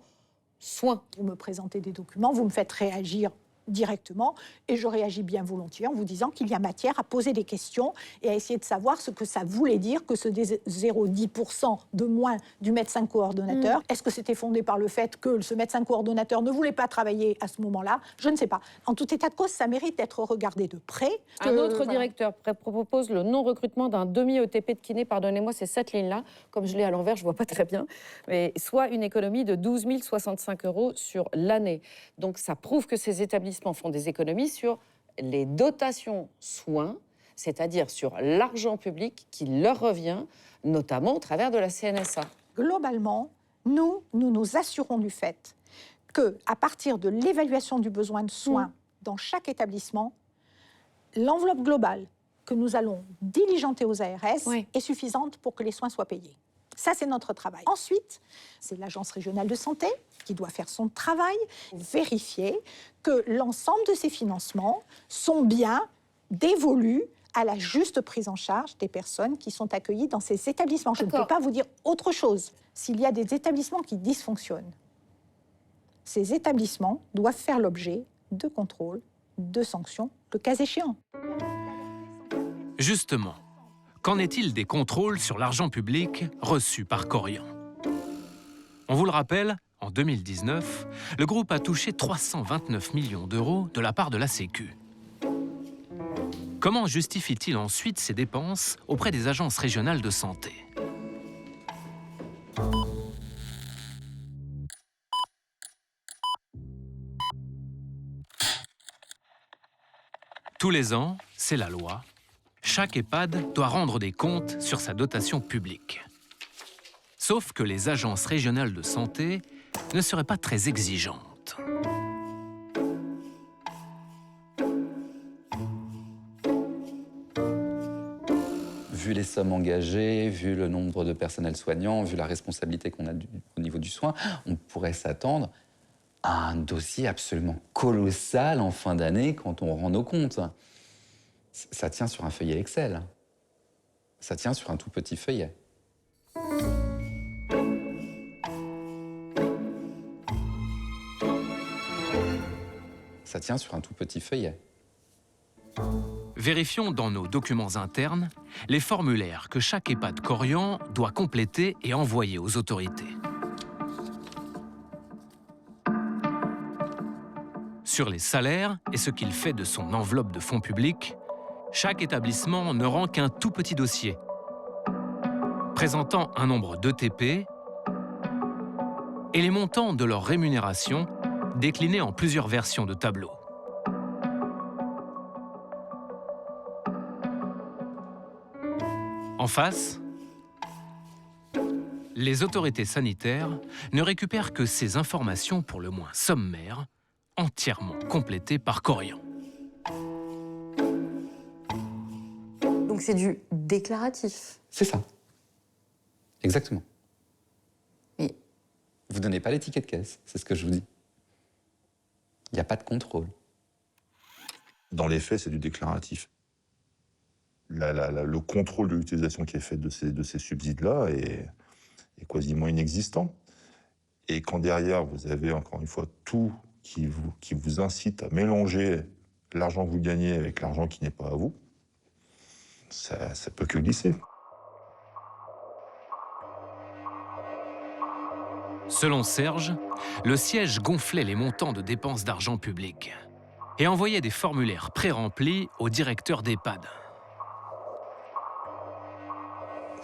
soins. Vous me présentez des documents, vous me faites réagir directement et je réagis bien volontiers en vous disant qu'il y a matière à poser des questions et à essayer de savoir ce que ça voulait dire que ce 0,10% de moins du médecin coordonnateur. Est-ce que c'était fondé par le fait que ce médecin coordonnateur ne voulait pas travailler à ce moment-là? Je ne sais pas. En tout état de cause, ça mérite d'être regardé de près. Un autre directeur propose le non-recrutement d'un demi-ETP de kiné, pardonnez-moi, c'est cette ligne-là. Comme je l'ai à l'envers, je ne vois pas très bien. Mais soit une économie de 12 065 € sur l'année. Donc ça prouve que ces établissements font des économies sur les dotations soins, c'est-à-dire sur l'argent public qui leur revient, notamment au travers de la CNSA. Globalement, nous nous assurons du fait qu'à partir de l'évaluation du besoin de soins dans chaque établissement, l'enveloppe globale que nous allons diligenter aux ARS est suffisante pour que les soins soient payés. Ça, c'est notre travail. Ensuite, c'est l'Agence régionale de santé qui doit faire son travail, vérifier que l'ensemble de ces financements sont bien dévolus à la juste prise en charge des personnes qui sont accueillies dans ces établissements. Je ne peux pas vous dire autre chose. S'il y a des établissements qui dysfonctionnent, ces établissements doivent faire l'objet de contrôles, de sanctions, le cas échéant. Justement, qu'en est-il des contrôles sur l'argent public reçu par Corian? On vous le rappelle, en 2019, le groupe a touché 329 millions d'euros de la part de la Sécu. Comment justifie-t-il ensuite ces dépenses auprès des agences régionales de santé? Tous les ans, c'est la loi. Chaque EHPAD doit rendre des comptes sur sa dotation publique. Sauf que les agences régionales de santé ne seraient pas très exigeantes. Vu les sommes engagées, vu le nombre de personnels soignants, vu la responsabilité qu'on a au niveau du soin, on pourrait s'attendre à un dossier absolument colossal en fin d'année quand on rend nos comptes. Ça tient sur un feuillet Excel. Ça tient sur un tout petit feuillet. Ça tient sur un tout petit feuillet. Vérifions dans nos documents internes les formulaires que chaque EHPAD Corian doit compléter et envoyer aux autorités. Sur les salaires et ce qu'il fait de son enveloppe de fonds publics, chaque établissement ne rend qu'un tout petit dossier, présentant un nombre d'ETP et les montants de leur rémunération déclinés en plusieurs versions de tableaux. En face, les autorités sanitaires ne récupèrent que ces informations pour le moins sommaires, entièrement complétées par Corian. Donc c'est du déclaratif. C'est ça. Exactement. Mais... Vous donnez pas les tickets de caisse, c'est ce que je vous dis. Il n'y a pas de contrôle. Dans les faits, c'est du déclaratif. Le contrôle de l'utilisation qui est fait de ces subsides-là est quasiment inexistant. Et quand derrière, vous avez encore une fois tout qui vous incite à mélanger l'argent que vous gagnez avec l'argent qui n'est pas à vous, ça peut que glisser. Selon Serge, le siège gonflait les montants de dépenses d'argent public et envoyait des formulaires pré-remplis au directeur d'EHPAD.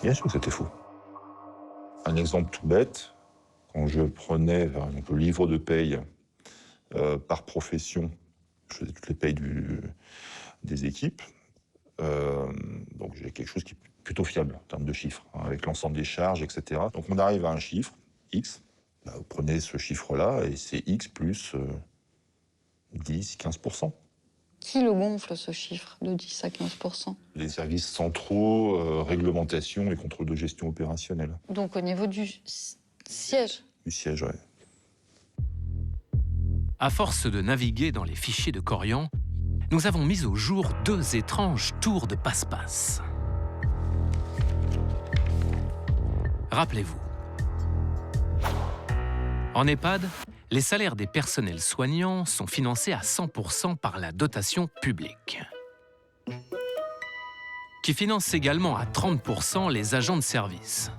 Bien sûr que c'était faux. Un exemple tout bête, quand je prenais par exemple, le livre de paye par profession, je faisais toutes les payes des équipes, donc j'ai quelque chose qui est plutôt fiable en termes de chiffres, hein, avec l'ensemble des charges, etc. Donc on arrive à un chiffre, X, vous prenez ce chiffre-là et c'est X plus 10, 15%. Qui le gonfle, ce chiffre de 10 à 15%? Les services centraux, réglementation et contrôle de gestion opérationnelle. Donc au niveau du siège? Du siège, ouais. À force de naviguer dans les fichiers de Korian, nous avons mis au jour 2 étranges tours de passe-passe. Rappelez-vous. En EHPAD, les salaires des personnels soignants sont financés à 100% par la dotation publique, qui finance également à 30% les agents de service.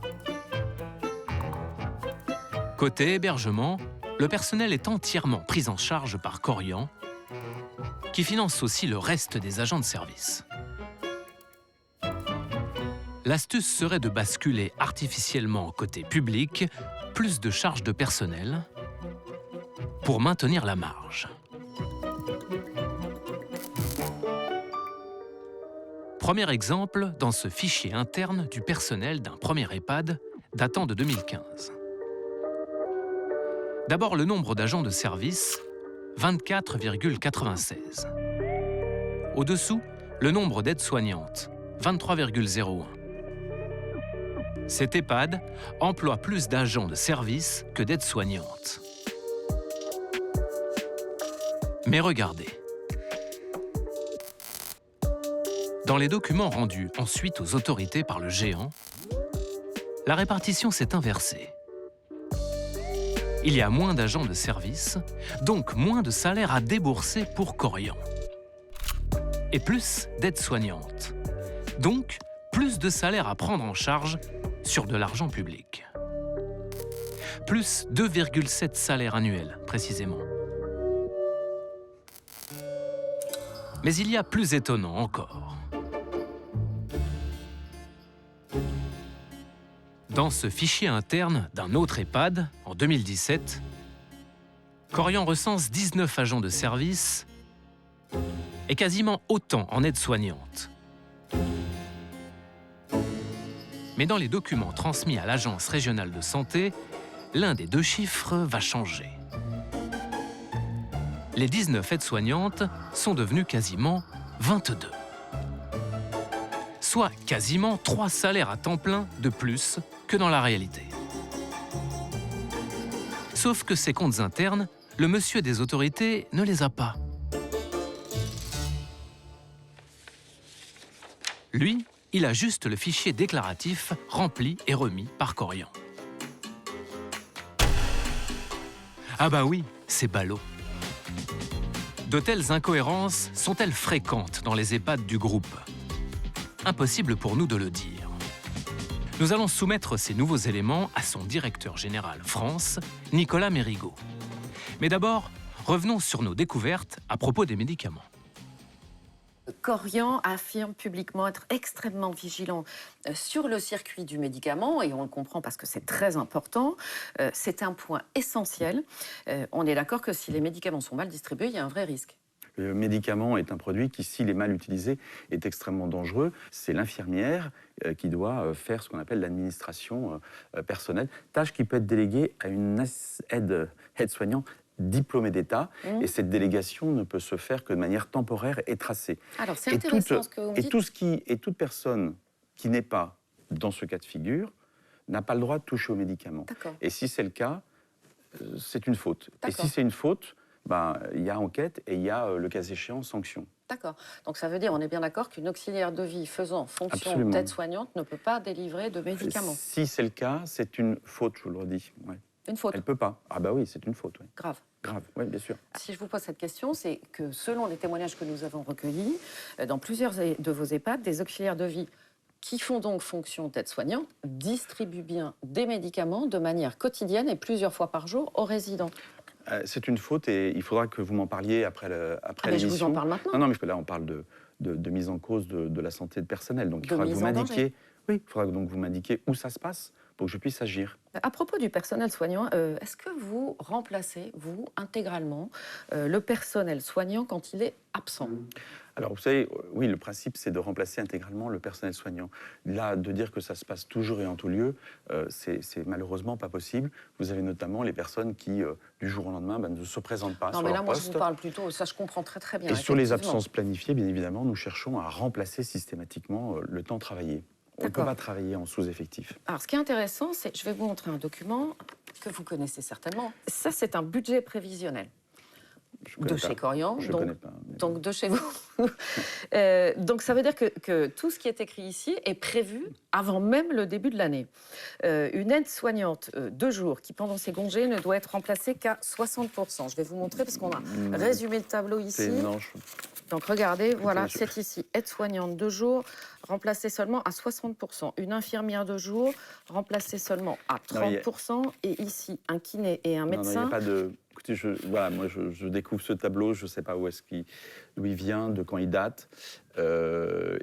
Côté hébergement, le personnel est entièrement pris en charge par Korian, qui finance aussi le reste des agents de service. L'astuce serait de basculer artificiellement côté public plus de charges de personnel pour maintenir la marge. Premier exemple dans ce fichier interne du personnel d'un premier EHPAD datant de 2015. D'abord le nombre d'agents de service, 24,96. Au-dessous, le nombre d'aides-soignantes, 23,01. Cet EHPAD emploie plus d'agents de service que d'aides-soignantes. Mais regardez. Dans les documents rendus ensuite aux autorités par le géant, la répartition s'est inversée. Il y a moins d'agents de service, donc moins de salaires à débourser pour Korian. Et plus d'aides-soignantes, donc plus de salaires à prendre en charge sur de l'argent public. Plus 2,7 salaires annuels, précisément. Mais il y a plus étonnant encore. Dans ce fichier interne d'un autre EHPAD, en 2017, Korian recense 19 agents de service et quasiment autant en aides-soignantes. Mais dans les documents transmis à l'Agence régionale de santé, l'un des 2 chiffres va changer. Les 19 aides-soignantes sont devenues quasiment 22. Soit quasiment 3 salaires à temps plein de plus que dans la réalité. Sauf que ces comptes internes, le monsieur des autorités ne les a pas. Lui, il a juste le fichier déclaratif rempli et remis par Korian. Ah bah oui, c'est ballot. De telles incohérences sont-elles fréquentes dans les EHPAD du groupe? Impossible pour nous de le dire. Nous allons soumettre ces nouveaux éléments à son directeur général France, Nicolas Mérigot. Mais d'abord, revenons sur nos découvertes à propos des médicaments. Korian affirme publiquement être extrêmement vigilant sur le circuit du médicament, et on le comprend parce que c'est très important. C'est un point essentiel. On est d'accord que si les médicaments sont mal distribués, il y a un vrai risque. Le médicament est un produit qui, s'il est mal utilisé, est extrêmement dangereux. C'est l'infirmière qui doit faire ce qu'on appelle l'administration personnelle, tâche qui peut être déléguée à une aide-soignante diplômée d'État, et cette délégation ne peut se faire que de manière temporaire et tracée. Alors c'est intéressant ce que vous dites. Et toute personne qui n'est pas dans ce cas de figure n'a pas le droit de toucher aux médicaments. Et si c'est le cas, c'est une faute. Et si c'est une faute, il y a enquête et il y a, le cas échéant, sanction. D'accord. Donc ça veut dire, on est bien d'accord, qu'une auxiliaire de vie faisant fonction d'aide-soignante ne peut pas délivrer de médicaments. Si c'est le cas, c'est une faute, je vous le redis. Ouais. Une faute. Elle ne peut pas. Ah bah oui, c'est une faute. Oui. Grave. Grave, oui, bien sûr. Si je vous pose cette question, c'est que selon les témoignages que nous avons recueillis, dans plusieurs de vos EHPAD, des auxiliaires de vie qui font donc fonction d'aide-soignante distribuent bien des médicaments de manière quotidienne et plusieurs fois par jour aux résidents. C'est une faute et il faudra que vous m'en parliez après l'émission. Je vous en parle maintenant. Non, mais là, on parle de mise en cause de la santé de personnel. Donc, il faudra que vous m'indiquiez. Oui, il faudra donc vous m'indiquiez où ça se passe pour que je puisse agir. À propos du personnel soignant, est-ce que vous remplacez, vous, intégralement, le personnel soignant quand il est absent? Alors, vous savez, oui, le principe, c'est de remplacer intégralement le personnel soignant. Là, de dire que ça se passe toujours et en tout lieu, c'est malheureusement pas possible. Vous avez notamment les personnes qui, du jour au lendemain, ne se présentent pas Non, sur mais leur là, moi, poste. je vous parle plutôt, ça, je comprends très très bien. Et sur les effectivement. absences planifiées, bien évidemment, nous cherchons à remplacer systématiquement le temps travaillé. On ne peut pas travailler en sous-effectif. Alors, ce qui est intéressant, c'est, je vais vous montrer un document que vous connaissez certainement. Ça, c'est un budget prévisionnel. De chez Corian, Je ne connais pas. Donc de chez vous. Donc ça veut dire que tout ce qui est écrit ici est prévu avant même le début de l'année. Une aide-soignante 2 jours qui, pendant ses congés, ne doit être remplacée qu'à 60%. Je vais vous montrer parce qu'on a résumé le tableau ici. Donc regardez, voilà, c'est ici. Aide-soignante 2 jours, remplacée seulement à 60%. Une infirmière 2 jours, remplacée seulement à 30%. Et ici, un kiné et un médecin. Non, il n'y a pas de... Écoutez, voilà, moi, je découvre ce tableau, je ne sais pas d'où il vient, de quand il date.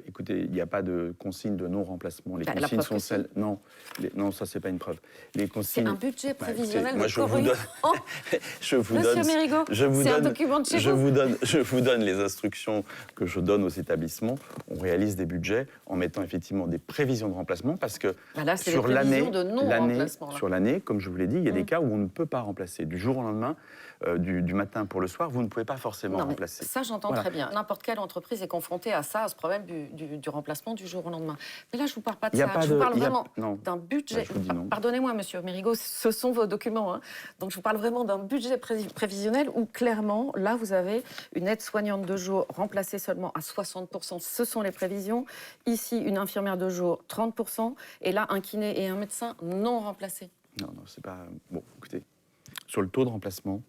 Écoutez, il n'y a pas de consigne de non-remplacement. Les consignes sont celles... Non, non, ça, ce n'est pas une preuve. Les consignes... C'est un budget prévisionnel écoutez, de Corian. Monsieur Mérigot, c'est un document de chez vous. Je vous donne les instructions que je donne aux établissements. On réalise des budgets en mettant effectivement des prévisions de remplacement parce que là, sur l'année, sur l'année, comme je vous l'ai dit, il y a des cas où on ne peut pas remplacer. Du jour au lendemain, du matin pour le soir, vous ne pouvez pas forcément remplacer. Ça, j'entends très bien. N'importe quelle entreprise est confrontée à ça, à ce problème du remplacement du jour au lendemain. Mais là, je ne vous parle pas de ça. Je vous parle vraiment d'un budget. Pardonnez-moi, monsieur Mérigot, ce sont vos documents. Hein. Donc, je vous parle vraiment d'un budget prévisionnel où, clairement, là, vous avez une aide-soignante 2 jours remplacée seulement à 60%. Ce sont les prévisions. Ici, une infirmière 2 jours, 30%. Et là, un kiné et un médecin non remplacés. Non, c'est pas... Bon, écoutez, sur le taux de remplacement,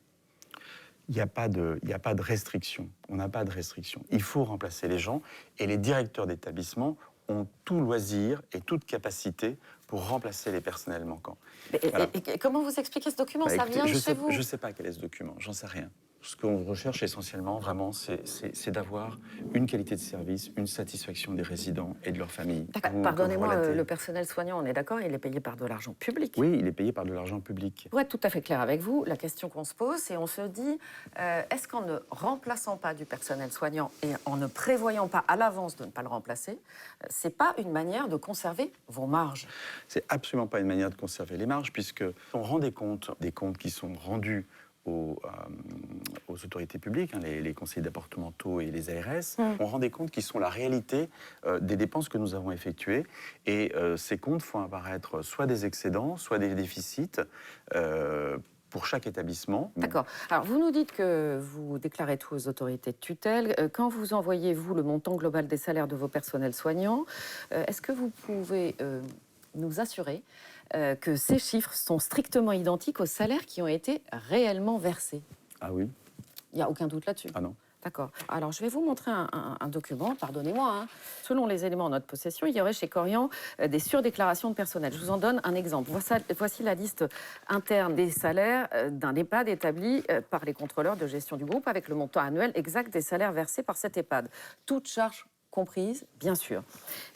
il n'y a pas de restriction. On n'a pas de restriction. Il faut remplacer les gens et les directeurs d'établissement ont tout loisir et toute capacité pour remplacer les personnels manquants. Et comment vous expliquez ce document? Ça vient de chez vous? Je ne sais pas quel est ce document, j'en sais rien. Ce qu'on recherche essentiellement, vraiment, c'est d'avoir une qualité de service, une satisfaction des résidents et de leurs familles. Pardonnez-moi, le personnel soignant, on est d'accord, il est payé par de l'argent public. Oui, il est payé par de l'argent public. Pour être tout à fait clair avec vous, la question qu'on se pose, c'est on se dit, est-ce qu'en ne remplaçant pas du personnel soignant et en ne prévoyant pas à l'avance de ne pas le remplacer, c'est pas une manière de conserver vos marges? C'est absolument pas une manière de conserver les marges, puisque on rend des comptes qui sont rendus aux autorités publiques, hein, les conseils départementaux et les ARS, on rend des comptes qui sont la réalité des dépenses que nous avons effectuées. Et ces comptes font apparaître soit des excédents, soit des déficits pour chaque établissement. D'accord. Alors, vous nous dites que vous déclarez tout aux autorités de tutelle. Quand vous envoyez, vous, le montant global des salaires de vos personnels soignants, est-ce que vous pouvez nous assurer que ces chiffres sont strictement identiques aux salaires qui ont été réellement versés? Ah oui. Il n'y a aucun doute là-dessus? Ah non. D'accord. Alors, je vais vous montrer un document, pardonnez-moi. Hein. Selon les éléments en notre possession, il y aurait chez Corian des surdéclarations de personnel. Je vous en donne un exemple. Voici la liste interne des salaires d'un EHPAD établi par les contrôleurs de gestion du groupe avec le montant annuel exact des salaires versés par cet EHPAD. Toutes charges comprises, bien sûr.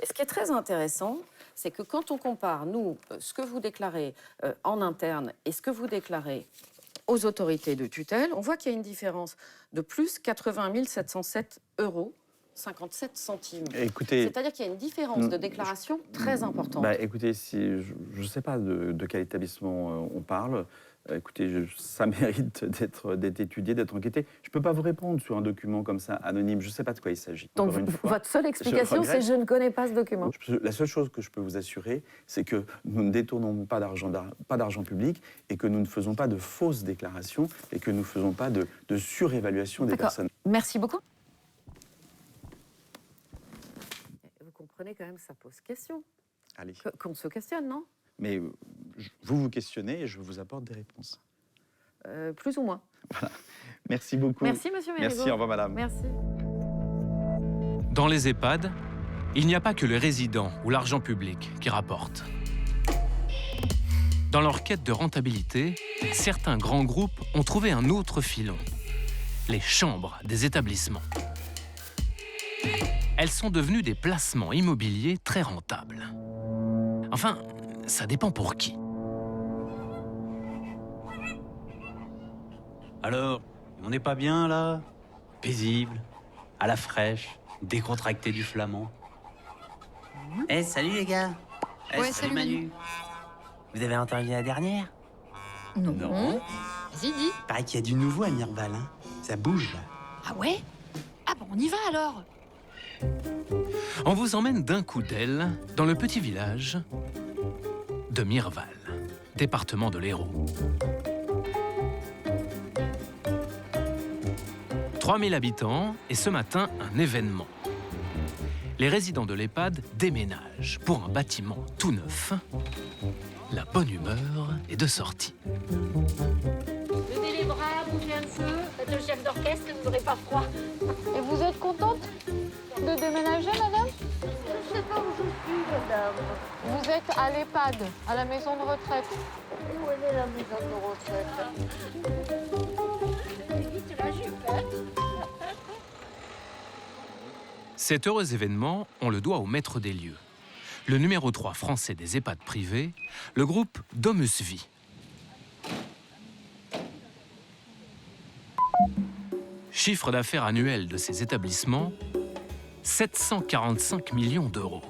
Et ce qui est très intéressant, c'est que quand on compare, nous, ce que vous déclarez en interne et ce que vous déclarez aux autorités de tutelle, on voit qu'il y a une différence de plus 80 707 € 57 centimes. C'est-à-dire qu'il y a une différence de déclaration très importante. Écoutez, je ne sais pas de quel établissement on parle. Écoutez, ça mérite d'être étudié, d'être enquêté. Je ne peux pas vous répondre sur un document comme ça, anonyme. Je ne sais pas de quoi il s'agit. Donc, votre seule explication, c'est je ne connais pas ce document. La seule chose que je peux vous assurer, c'est que nous ne détournons pas d'argent public et que nous ne faisons pas de fausses déclarations et que nous ne faisons pas de surévaluation des personnes. Merci beaucoup. Vous comprenez quand même, ça pose question. Allez. Qu'on se questionne, non? Mais vous vous questionnez et je vous apporte des réponses. Plus ou moins. Voilà. Merci beaucoup. Merci, monsieur Mérigot. Merci, au revoir, madame. Merci. Dans les EHPAD, il n'y a pas que les résidents ou l'argent public qui rapportent. Dans leur quête de rentabilité, certains grands groupes ont trouvé un autre filon, les chambres des établissements. Elles sont devenues des placements immobiliers très rentables. Enfin, ça dépend pour qui. Alors, on n'est pas bien là? Paisible? à la fraîche, décontracté du flamand. Eh, salut les gars. Eh, Ouais, salut salut, Manu. Manu. Vous avez entendu la dernière? Non. Vas-y, dis. Pareil qu'il y a du nouveau à Mireval, hein. Ça bouge, là. Ah ouais? Ah bon, on y va alors. On vous emmène d'un coup d'aile dans le petit village de Mireval, département de l'Hérault. 3000 habitants et ce matin, un événement. Les résidents de l'EHPAD déménagent pour un bâtiment tout neuf. La bonne humeur est de sortie. Levez les bras, bougez un peu. Faites le chef d'orchestre, vous n'aurez pas froid. Et vous êtes contente de déménager, madame? Je sais pas où je suis, madame. Vous êtes à l'EHPAD, à la maison de retraite. Où est la maison de retraite? Vite la jupe, hein? Cet heureux événement, on le doit au maître des lieux. Le numéro 3 français des EHPAD privés, le groupe Domus Vie. Chiffre d'affaires annuel de ces établissements, 745 millions d'euros.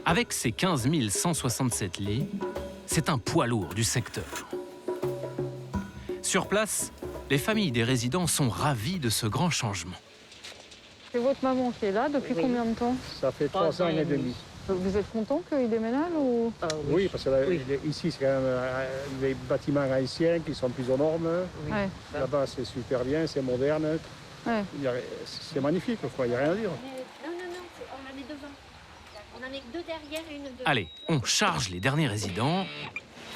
Avec ses 15 167 lits, c'est un poids lourd du secteur. Sur place, les familles des résidents sont ravies de ce grand changement. C'est votre maman qui est là depuis combien de temps? Ça fait 3 ans et demi. Vous êtes content qu'il déménage ou... Oui, parce que là, ici, c'est quand même des bâtiments anciens qui sont plus aux normes. Ouais. Là-bas, c'est super bien, c'est moderne. Ouais. C'est magnifique, il n'y a rien à dire. Non, on en est devant. On en est que deux derrière et une devant. Allez, on charge les derniers résidents,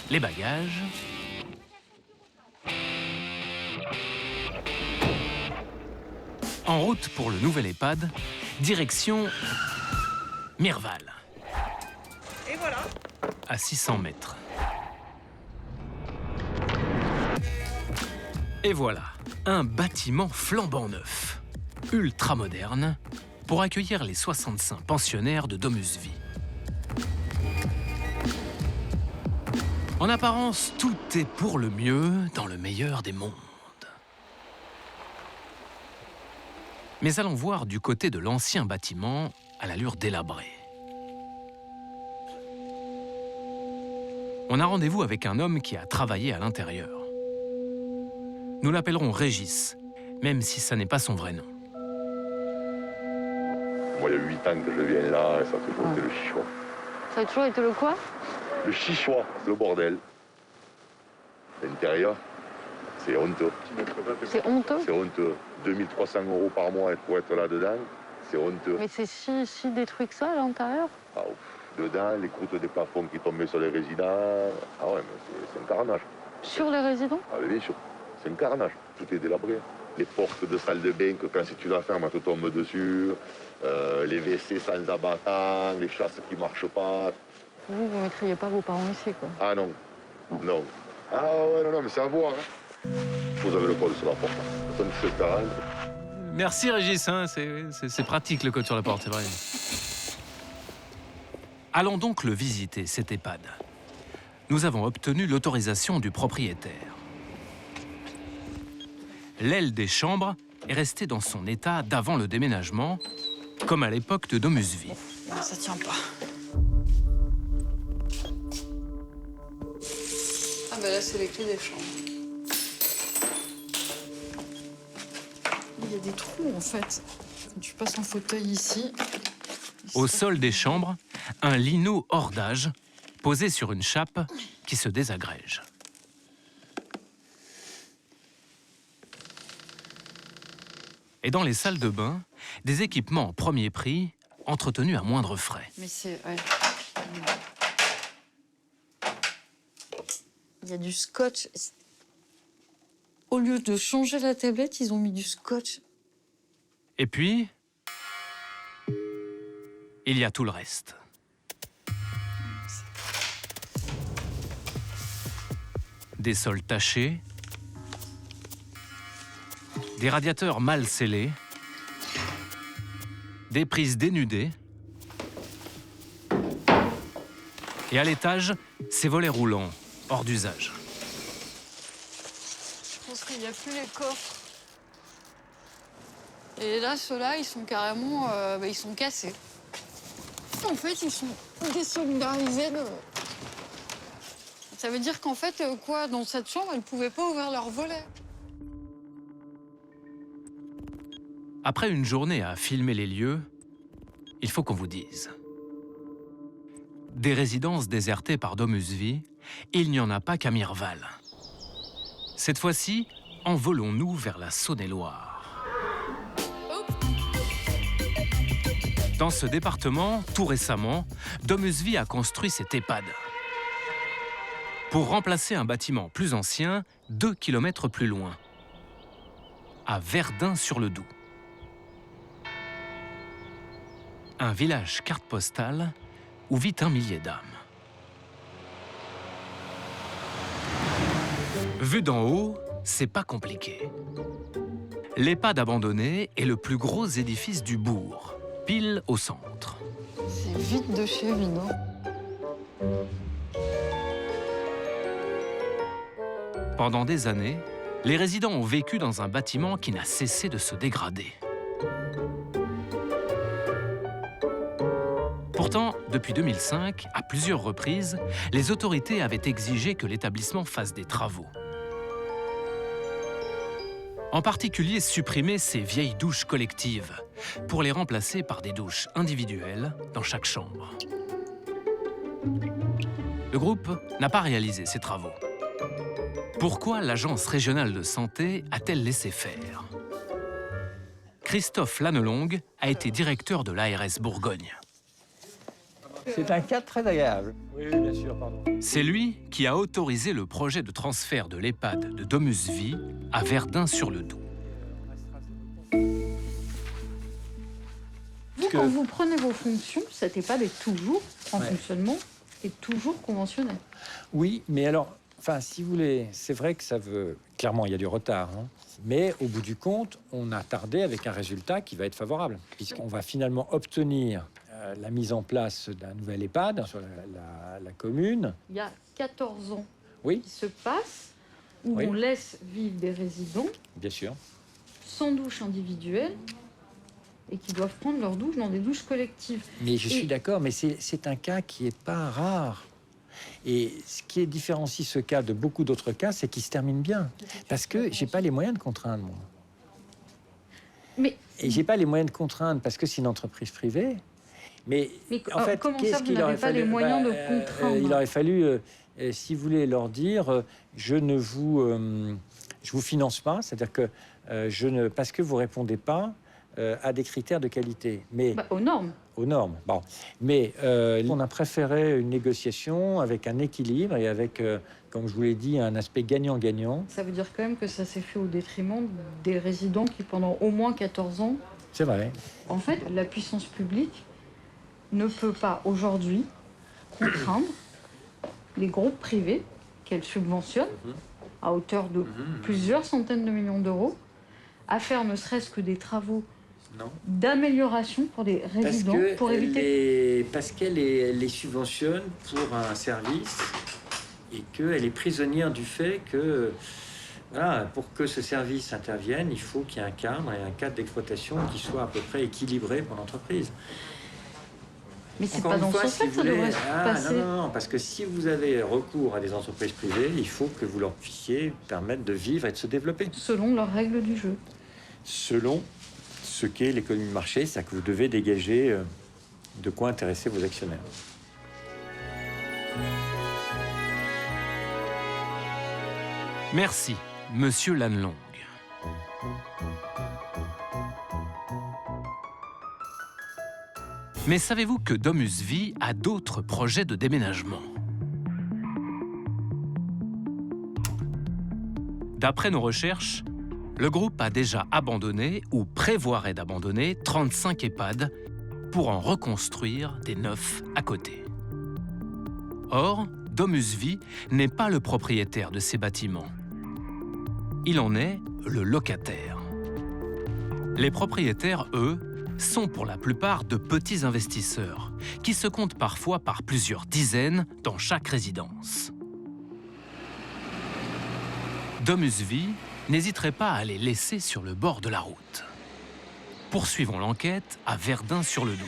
les bagages. En route pour le nouvel EHPAD, direction Mireval. Et voilà. À 600 mètres. Et voilà, un bâtiment flambant neuf, ultra moderne, pour accueillir les 65 pensionnaires de Domus Vie. En apparence, tout est pour le mieux dans le meilleur des mondes. Mais allons voir du côté de l'ancien bâtiment à l'allure délabrée. On a rendez-vous avec un homme qui a travaillé à l'intérieur. Nous l'appellerons Régis, même si ça n'est pas son vrai nom. Moi, il y a 8 ans que je viens là et ça a toujours été le chichon. Ça a toujours été le quoi? Le chichon, c'est le bordel. L'intérieur, c'est honteux. C'est honteux? C'est honteux. 2300 € par mois pour être là-dedans, c'est honteux. Mais c'est si détruit que ça à l'intérieur? Ah, dedans, les croûtes des plafonds qui tombaient sur les résidents. Ah ouais, mais c'est un carnage. Sur les résidents? Ah oui, bien sûr. C'est un carnage. Tout est délabré. Les portes de salle de bain, que quand si tu la fermes, elle te tombe dessus. Les WC sans abattant, les chasses qui ne marchent pas. Vous ne mettriez pas vos parents ici, quoi? Ah non. Non. Ah ouais, non, mais c'est à voir. Hein. Vous avez le code sur la porte. Merci Régis, hein, c'est pratique le code sur la porte, c'est vrai. Allons donc le visiter, cet EHPAD. Nous avons obtenu l'autorisation du propriétaire. L'aile des chambres est restée dans son état d'avant le déménagement, comme à l'époque de Domus Vie. Non, ça tient pas. Ah bah là, c'est les clés des chambres. Il y a des trous, en fait. Quand tu passes en fauteuil ici... Au sol des chambres, un lino hors d'âge, posé sur une chape qui se désagrège. Et dans les salles de bain, des équipements en premier prix, entretenus à moindre frais. Mais c'est... Ouais. Il y a du scotch. Au lieu de changer la tablette, ils ont mis du scotch. Et puis, il y a tout le reste. Des sols tachés, des radiateurs mal scellés, des prises dénudées, et à l'étage, ces volets roulants, hors d'usage. Je pense qu'il n'y a plus les coffres. Et là, ceux-là, ils sont carrément ils sont cassés. En fait, ils sont désolidarisés de... Ça veut dire qu'en fait, dans cette chambre, ils ne pouvaient pas ouvrir leurs volets. Après une journée à filmer les lieux, il faut qu'on vous dise. Des résidences désertées par Domusvie, il n'y en a pas qu'à Mirval. Cette fois-ci, envolons-nous vers la Saône-et-Loire. Dans ce département, tout récemment, Domusvie a construit cette EHPAD. Pour remplacer un bâtiment plus ancien, 2 kilomètres plus loin, à Verdun-sur-le-Doubs. Un village carte postale où vit un millier d'âmes. Vu d'en haut, c'est pas compliqué. L'EHPAD abandonnée est le plus gros édifice du bourg, pile au centre. C'est vide de chez vide, hein. Pendant des années, les résidents ont vécu dans un bâtiment qui n'a cessé de se dégrader. Pourtant, depuis 2005, à plusieurs reprises, les autorités avaient exigé que l'établissement fasse des travaux. En particulier, supprimer ces vieilles douches collectives pour les remplacer par des douches individuelles dans chaque chambre. Le groupe n'a pas réalisé ces travaux. Pourquoi l'Agence régionale de santé a-t-elle laissé faire? Christophe Lannelongue a été directeur de l'ARS Bourgogne. C'est un cas très agréable. Oui, bien sûr, pardon. C'est lui qui a autorisé le projet de transfert de l'EHPAD de Domusvie à Verdun-sur-le-Doubs. Vous, quand vous prenez vos fonctions, cette EHPAD est toujours en fonctionnement et toujours conventionnelle. Oui, mais alors, enfin, si vous voulez, c'est vrai que ça veut... Clairement, il y a du retard, hein. Mais au bout du compte, on a tardé avec un résultat qui va être favorable, puisqu'on va finalement obtenir la mise en place d'un nouvel EHPAD sur la commune. Il y a 14 ans qui se passent où on laisse vivre des résidents, bien sûr, sans douche individuelle et qui doivent prendre leur douche dans des douches collectives. Mais je suis d'accord, mais c'est un cas qui n'est pas rare. Et ce qui différencie ce cas de beaucoup d'autres cas, c'est qu'il se termine bien. Parce que j'ai pas les moyens de contraindre, moi. Et j'ai pas les moyens de contraindre parce que c'est une entreprise privée. Mais en fait, comment ça, vous n'avez pas les moyens de contraindre? Il aurait fallu, si vous voulez, leur dire je vous finance pas, c'est-à-dire que parce que vous répondez pas à des critères de qualité. Mais aux normes. Aux normes. Bon, mais on a préféré une négociation avec un équilibre et avec, comme je vous l'ai dit, un aspect gagnant-gagnant. Ça veut dire quand même que ça s'est fait au détriment des résidents qui, pendant au moins 14 ans... C'est vrai. En fait, la puissance publique ne peut pas aujourd'hui contraindre les groupes privés qu'elle subventionne à hauteur de plusieurs centaines de millions d'euros à faire ne serait-ce que des travaux d'amélioration pour des résidents, pour éviter... Parce qu'elle les subventionne pour un service et qu'elle est prisonnière du fait que, voilà, pour que ce service intervienne, il faut qu'il y ait un cadre et un cadre d'exploitation qui soit à peu près équilibré pour l'entreprise. Mais c'est pas dans ce sens que ça devrait se passer. Non, parce que si vous avez recours à des entreprises privées, il faut que vous leur puissiez permettre de vivre et de se développer. Selon leurs règles du jeu. Selon ce qu'est l'économie de marché, c'est-à-dire que vous devez dégager de quoi intéresser vos actionnaires. Merci, Monsieur Lannelongue. Mais savez-vous que Domusvie a d'autres projets de déménagement? D'après nos recherches, le groupe a déjà abandonné ou prévoirait d'abandonner 35 EHPAD pour en reconstruire des neufs à côté. Or, Domusvie n'est pas le propriétaire de ces bâtiments. Il en est le locataire. Les propriétaires, eux, sont pour la plupart de petits investisseurs qui se comptent parfois par plusieurs dizaines dans chaque résidence. Domusvie n'hésiterait pas à les laisser sur le bord de la route. poursuivons l'enquête à Verdun-sur-le-Doubs.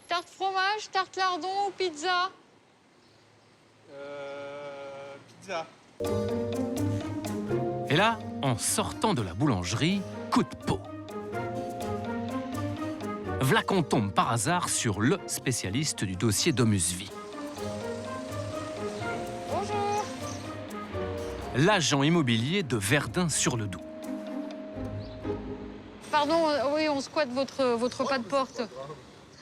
Tarte fromage, tarte lardon ou pizza? Pizza. Et là, en sortant de la boulangerie, coup de peau. V'là qu'on tombe par hasard sur le spécialiste du dossier Domusvie. Bonjour. L'agent immobilier de Verdun-sur-le-Doubs. Pardon, oui, on squatte votre pas de porte.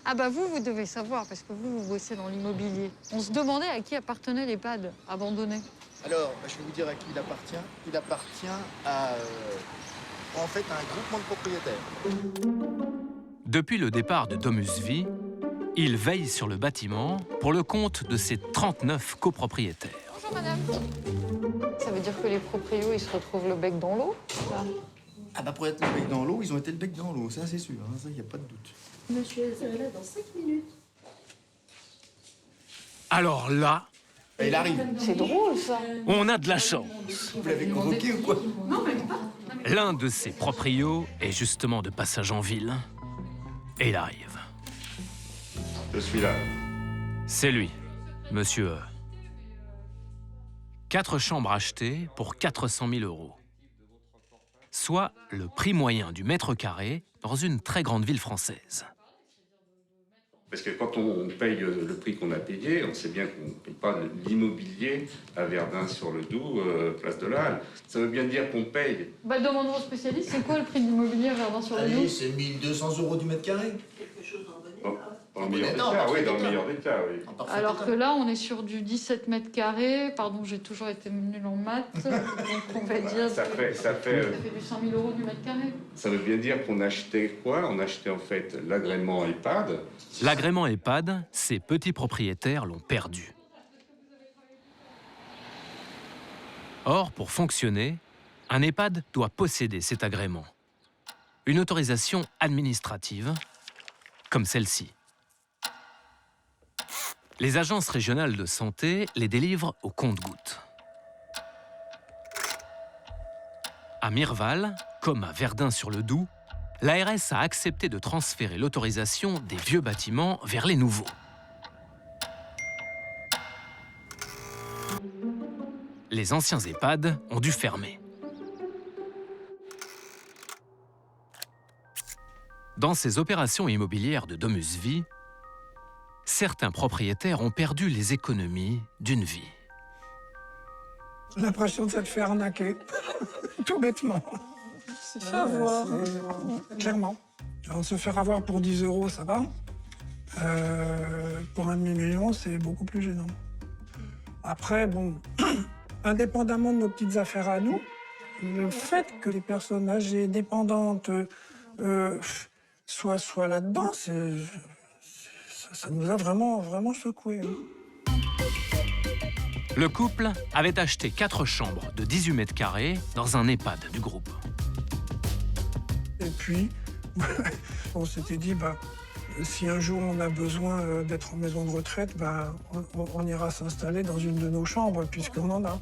Ah bah vous devez savoir, parce que vous bossez dans l'immobilier. On se demandait à qui appartenait l'EHPAD abandonné. Alors, je vais vous dire à qui il appartient. Il appartient à, en fait, à un groupement de propriétaires. Depuis le départ de Domusvie, il veille sur le bâtiment pour le compte de ses 39 copropriétaires. Bonjour madame. Ça veut dire que les proprios, ils se retrouvent le bec dans l'eau? Ah bah pour être le bec dans l'eau, ils ont été le bec dans l'eau, ça c'est sûr, hein, ça, il n'y a pas de doute. Monsieur, vous serez là dans 5 minutes. Alors là, il arrive. C'est drôle ça. on a de la chance. Vous l'avez convoqué ou quoi? L'un de ses proprios est justement de passage en ville. Et il arrive. Je suis là. C'est lui, monsieur E. 4 chambres achetées pour 400 000 €. Soit le prix moyen du mètre carré dans une très grande ville française. Parce que quand on paye le prix qu'on a payé, on sait bien qu'on ne paye pas l'immobilier à Verdun-sur-le-Doubs, place de la Halle. Ça veut bien dire qu'on paye. Bah demandons aux spécialistes, c'est quoi le prix de l'immobilier à Verdun-sur-le-Doubs? Allez, c'est 1 200 € du mètre carré. Dans le meilleur des cas, oui, dans le meilleur des cas, oui. Alors que là, on est sur du 17 mètres carrés. Pardon, j'ai toujours été nulle en maths. Donc on va dire Ça fait du 100 000 € du mètre carré. Ça veut bien dire qu'on achetait quoi? On achetait en fait l'agrément EHPAD. L'agrément EHPAD, ces petits propriétaires l'ont perdu. Or, pour fonctionner, un EHPAD doit posséder cet agrément. Une autorisation administrative, comme celle-ci. Les agences régionales de santé les délivrent au compte-gouttes. À Mirval, comme à Verdun-sur-le-Doubs, l'ARS a accepté de transférer l'autorisation des vieux bâtiments vers les nouveaux. Les anciens EHPAD ont dû fermer. Dans ces opérations immobilières de Domusvie, certains propriétaires ont perdu les économies d'une vie. L'impression de se faire arnaquer, tout bêtement. Ça va, clairement. Alors, se faire avoir pour 10 €, ça va. Pour 1 demi-million, c'est beaucoup plus gênant. Après, bon, indépendamment de nos petites affaires à nous, le fait que les personnes âgées, dépendantes, soient là-dedans, ça nous a vraiment secoués. Le couple avait acheté 4 chambres de 18 mètres carrés dans un EHPAD du groupe. Et puis, on s'était dit, si un jour on a besoin d'être en maison de retraite, on ira s'installer dans une de nos chambres, puisqu'on en a.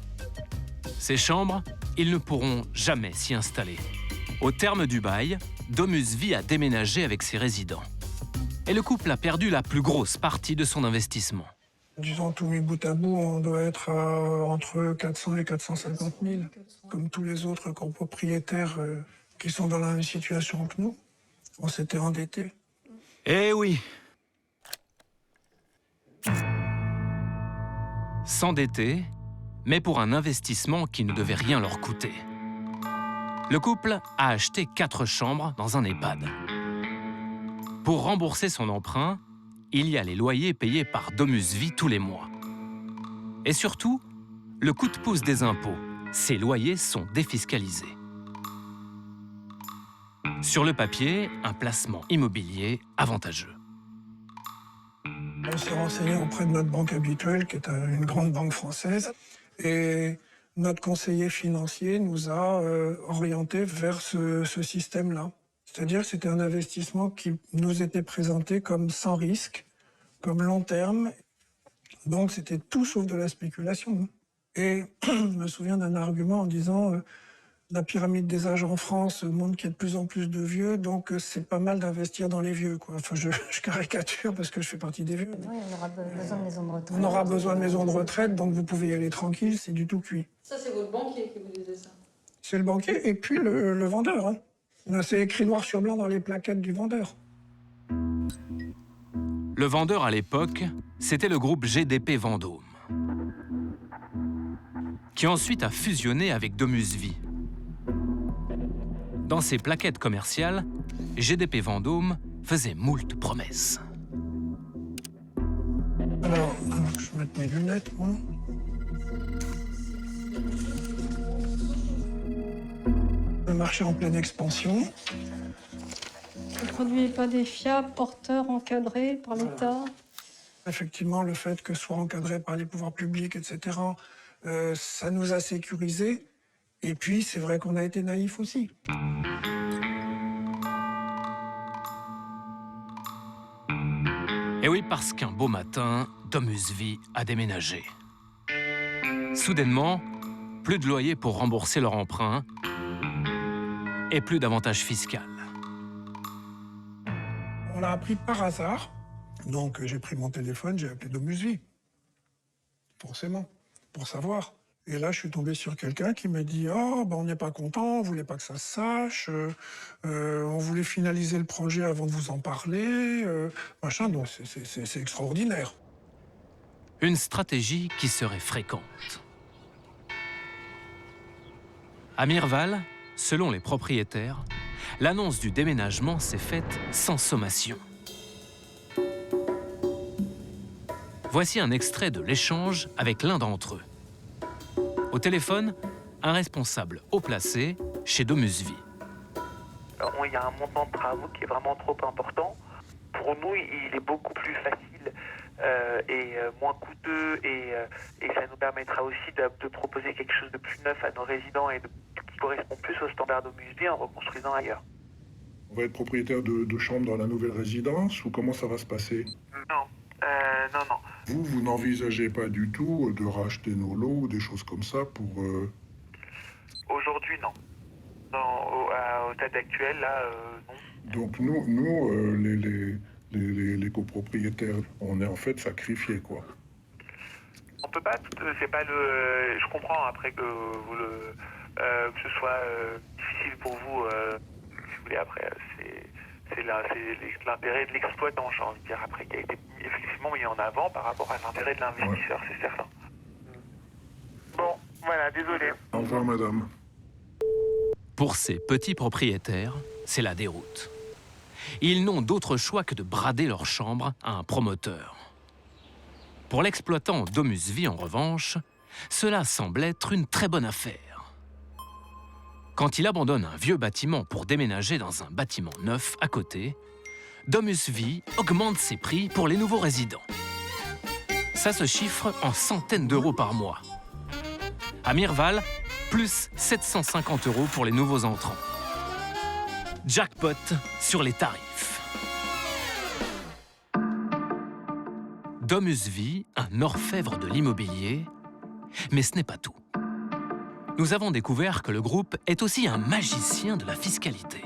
Ces chambres, ils ne pourront jamais s'y installer. Au terme du bail, Domusvie a déménagé avec ses résidents. Et le couple a perdu la plus grosse partie de son investissement. Disons, tout mis bout à bout, on doit être entre 400 et 450 000, comme tous les autres copropriétaires qui sont dans la même situation que nous. On s'était endettés. Eh oui! S'endetter, mais pour un investissement qui ne devait rien leur coûter. Le couple a acheté 4 chambres dans un EHPAD. Pour rembourser son emprunt, il y a les loyers payés par Domusvie tous les mois. Et surtout, le coup de pouce des impôts. Ces loyers sont défiscalisés. Sur le papier, un placement immobilier avantageux. On s'est renseigné auprès de notre banque habituelle, qui est une grande banque française, et notre conseiller financier nous a orientés vers ce système-là. C'est-à-dire que c'était un investissement qui nous était présenté comme sans risque, comme long terme. Donc c'était tout sauf de la spéculation. Et je me souviens d'un argument en disant La pyramide des âges en France montre qu'il y a de plus en plus de vieux, donc c'est pas mal d'investir dans les vieux, quoi. Enfin, je caricature parce que je fais partie des vieux. Oui, on aura besoin de maisons de retraite. On aura besoin de maisons de retraite, donc vous pouvez y aller tranquille, c'est du tout cuit. Ça, c'est votre banquier qui vous disait ça. C'est le banquier et puis le vendeur. Hein. Là, c'est écrit noir sur blanc dans les plaquettes du vendeur. Le vendeur à l'époque, c'était le groupe GDP Vendôme, qui ensuite a fusionné avec Domus Vie. Dans ses plaquettes commerciales, GDP Vendôme faisait moult promesses. Alors, je vais mettre mes lunettes, moi. Le marché en pleine expansion. Le produit n'est pas des fiables, porteurs, encadrés par l'État. Effectivement, le fait que ce soit encadré par les pouvoirs publics, etc., ça nous a sécurisés. Et puis, c'est vrai qu'on a été naïfs aussi. Et oui, parce qu'un beau matin, Domus Vie a déménagé. Soudainement, plus de loyer pour rembourser leur emprunt et plus d'avantages fiscaux. On l'a appris par hasard. Donc, j'ai pris mon téléphone, j'ai appelé Domus Vie. Forcément, pour savoir. Et là, je suis tombé sur quelqu'un qui m'a dit « Oh, ben, on n'est pas content, on voulait pas que ça se sache, on voulait finaliser le projet avant de vous en parler, machin. » Donc, c'est extraordinaire. Une stratégie qui serait fréquente. À Mirval, selon les propriétaires, l'annonce du déménagement s'est faite sans sommation. Voici un extrait de l'échange avec l'un d'entre eux. Au téléphone, un responsable haut placé chez Domus Vie. Il y a un montant de travaux qui est vraiment trop important. Pour nous, il est beaucoup plus facile et moins coûteux et ça nous permettra aussi de proposer quelque chose de plus neuf à nos résidents et qui correspond plus aux standards Domus Vie en reconstruisant ailleurs. On va être propriétaire de chambres dans la nouvelle résidence ou comment ça va se passer? Non. Vous n'envisagez pas du tout de racheter nos lots ou des choses comme ça pour... Aujourd'hui, non. Au stade actuel, là, non. Donc les copropriétaires, on est en fait sacrifiés, quoi. On peut pas, c'est pas le... Je comprends après que ce soit difficile pour vous, si vous voulez, après, c'est l'intérêt de l'exploitant, j'ai envie de dire, après, qui a été effectivement mis en avant par rapport à l'intérêt de l'investisseur, c'est certain. Bon, voilà, désolé. Au revoir, madame. Pour ces petits propriétaires, c'est la déroute. Ils n'ont d'autre choix que de brader leur chambre à un promoteur. Pour l'exploitant Domus Vie, en revanche, cela semble être une très bonne affaire. Quand il abandonne un vieux bâtiment pour déménager dans un bâtiment neuf à côté, Domus Vie augmente ses prix pour les nouveaux résidents. Ça se chiffre en centaines d'euros par mois. À Mirval, plus 750 € pour les nouveaux entrants. Jackpot sur les tarifs. Domus Vie, un orfèvre de l'immobilier, mais ce n'est pas tout. Nous avons découvert que le groupe est aussi un magicien de la fiscalité.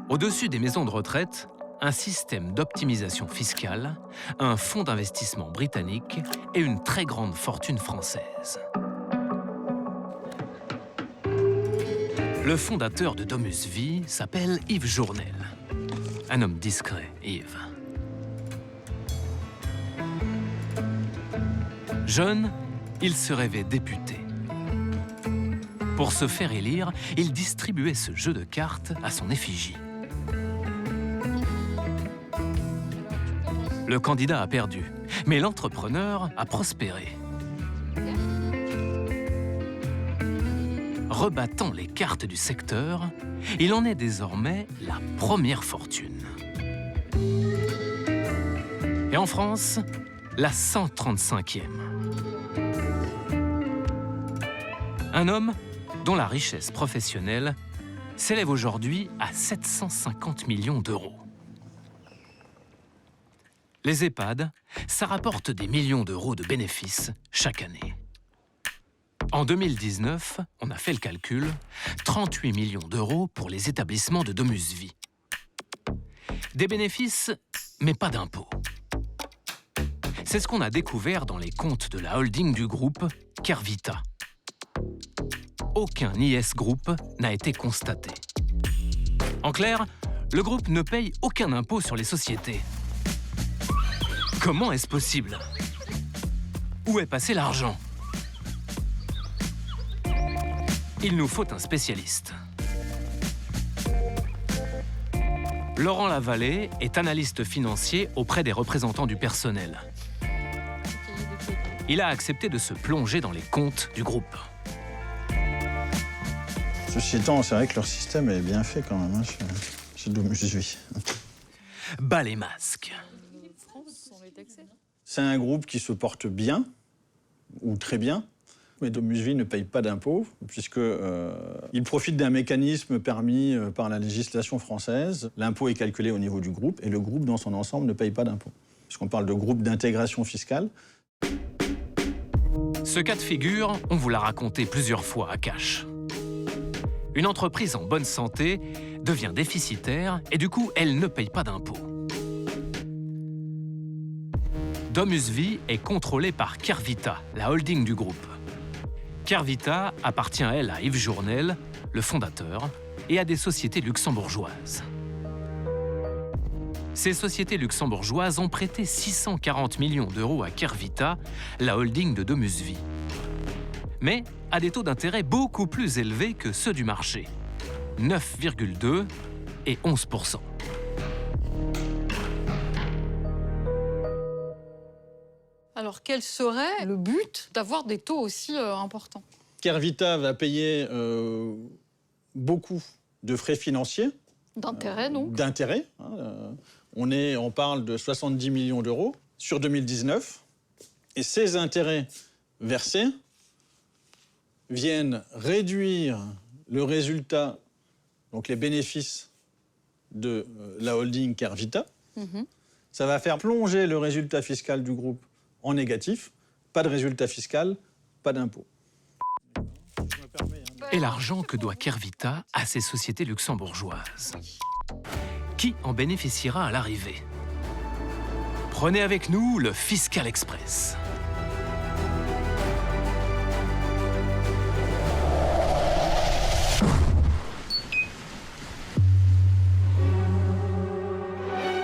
Au-dessus des maisons de retraite, un système d'optimisation fiscale, un fonds d'investissement britannique et une très grande fortune française. Le fondateur de Domus Vie s'appelle Yves Journel. Un homme discret, Yves. Jeune, il se rêvait député. Pour se faire élire, il distribuait ce jeu de cartes à son effigie. Le candidat a perdu, mais l'entrepreneur a prospéré. Rebattant les cartes du secteur, il en est désormais la première fortune. Et en France, la 135e. Un homme dont la richesse professionnelle s'élève aujourd'hui à 750 millions d'euros. Les EHPAD, ça rapporte des millions d'euros de bénéfices chaque année. En 2019, on a fait le calcul, 38 millions d'euros pour les établissements de Domus Vie. Des bénéfices, mais pas d'impôts. C'est ce qu'on a découvert dans les comptes de la holding du groupe Kervita. Aucun IS Group n'a été constaté. En clair, le groupe ne paye aucun impôt sur les sociétés. Comment est-ce possible? Où est passé l'argent? Il nous faut un spécialiste. Laurent Lavallée est analyste financier auprès des représentants du personnel. Il a accepté de se plonger dans les comptes du groupe. Ceci étant, c'est vrai que leur système est bien fait quand même, hein, chez Domus Vie. Bas les masques. C'est un groupe qui se porte bien, ou très bien, mais Domus Vie ne paye pas d'impôts, puisqu'il profite d'un mécanisme permis par la législation française. L'impôt est calculé au niveau du groupe, et le groupe, dans son ensemble, ne paye pas d'impôts. Puisqu'on parle de groupe d'intégration fiscale. Ce cas de figure, on vous l'a raconté plusieurs fois à Cash. Une entreprise en bonne santé devient déficitaire et du coup, elle ne paye pas d'impôts. Domus Vie est contrôlée par Kervita, la holding du groupe. Kervita appartient, elle, à Yves Journel, le fondateur, et à des sociétés luxembourgeoises. Ces sociétés luxembourgeoises ont prêté 640 millions d'euros à Kervita, la holding de Domus Vie. Mais à des taux d'intérêt beaucoup plus élevés que ceux du marché, 9,2 et 11%. Alors, quel serait le but d'avoir des taux aussi importants? Kervita va payer beaucoup de frais financiers. D'intérêt, donc? D'intérêt. On parle de 70 millions d'euros sur 2019. Et ces intérêts versés viennent réduire le résultat, donc les bénéfices de la holding Kervita. Ça va faire plonger le résultat fiscal du groupe en négatif. Pas de résultat fiscal, pas d'impôt. Et l'argent que doit Kervita à ces sociétés luxembourgeoises? Qui en bénéficiera à l'arrivée? Prenez avec nous le Fiscal Express.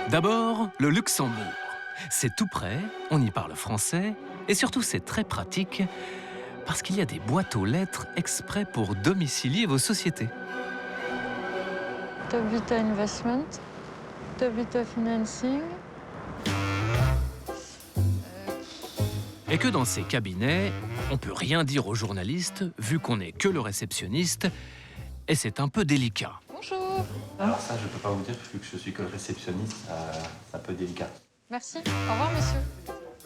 D'abord, le Luxembourg. C'est tout près, on y parle français, et surtout c'est très pratique parce qu'il y a des boîtes aux lettres exprès pour domicilier vos sociétés. Kervita Investment, Kervita Financing. Et que dans ces cabinets, on peut rien dire aux journalistes vu qu'on n'est que le réceptionniste, et c'est un peu délicat. Bonjour. Alors ça, je peux pas vous dire, vu que je suis que le réceptionniste, c'est un peu délicat. Merci. Au revoir, monsieur.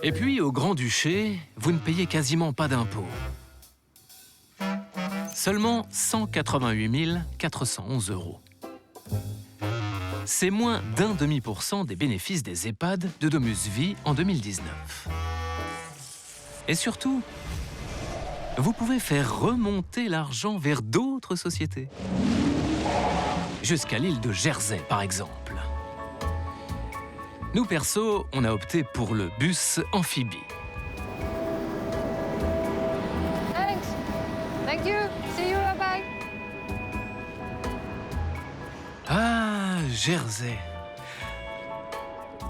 Et puis, au Grand-Duché, vous ne payez quasiment pas d'impôts. Seulement 188 411 euros. C'est moins d'1,5% des bénéfices des EHPAD de Domus Vie en 2019. Et surtout, vous pouvez faire remonter l'argent vers d'autres sociétés. Jusqu'à l'île de Jersey, par exemple. Nous, perso, on a opté pour le bus amphibie. Thanks. Thank you. See you. Bye. Ah, Jersey.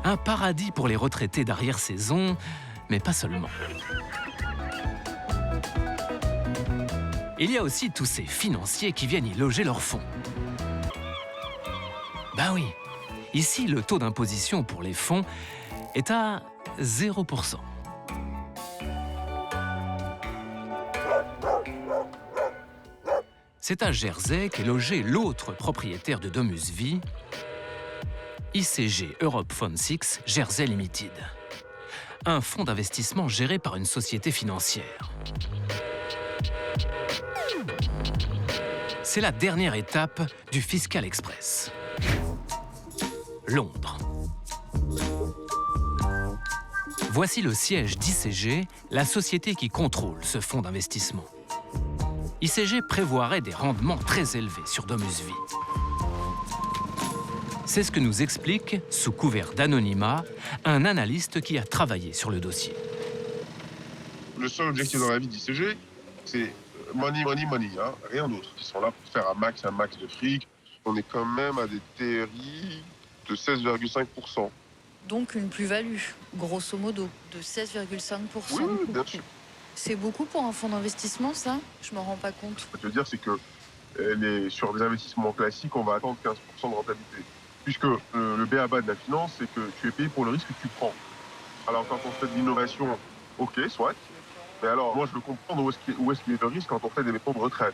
Un paradis pour les retraités d'arrière-saison, mais pas seulement. Il y a aussi tous ces financiers qui viennent y loger leurs fonds. Ben oui, ici, le taux d'imposition pour les fonds est à 0%. C'est à Jersey qu'est logé l'autre propriétaire de Domus Vie, ICG Europe Fund 6 Jersey Limited, un fonds d'investissement géré par une société financière. C'est la dernière étape du Fiscal Express. Londres. Voici le siège d'ICG, la société qui contrôle ce fonds d'investissement. ICG prévoirait des rendements très élevés sur DomusVi. C'est ce que nous explique, sous couvert d'anonymat, un analyste qui a travaillé sur le dossier. Le seul objectif dans la vie d'ICG, c'est money, money, money, hein, rien d'autre. Ils sont là pour faire un max de fric. On est quand même à des TRI de 16,5%. Donc une plus-value, grosso modo, de 16,5%. Oui, bien sûr. C'est beaucoup pour un fonds d'investissement, ça? Je m'en rends pas compte. Ce que je veux dire, c'est que sur des investissements classiques, on va attendre 15% de rentabilité. Puisque le b.a.-ba de la finance, c'est que tu es payé pour le risque que tu prends. Alors quand on fait de l'innovation, ok, soit. Mais alors, moi, je veux comprendre où est-ce qu'il y a le risque quand on fait des méthodes de retraite.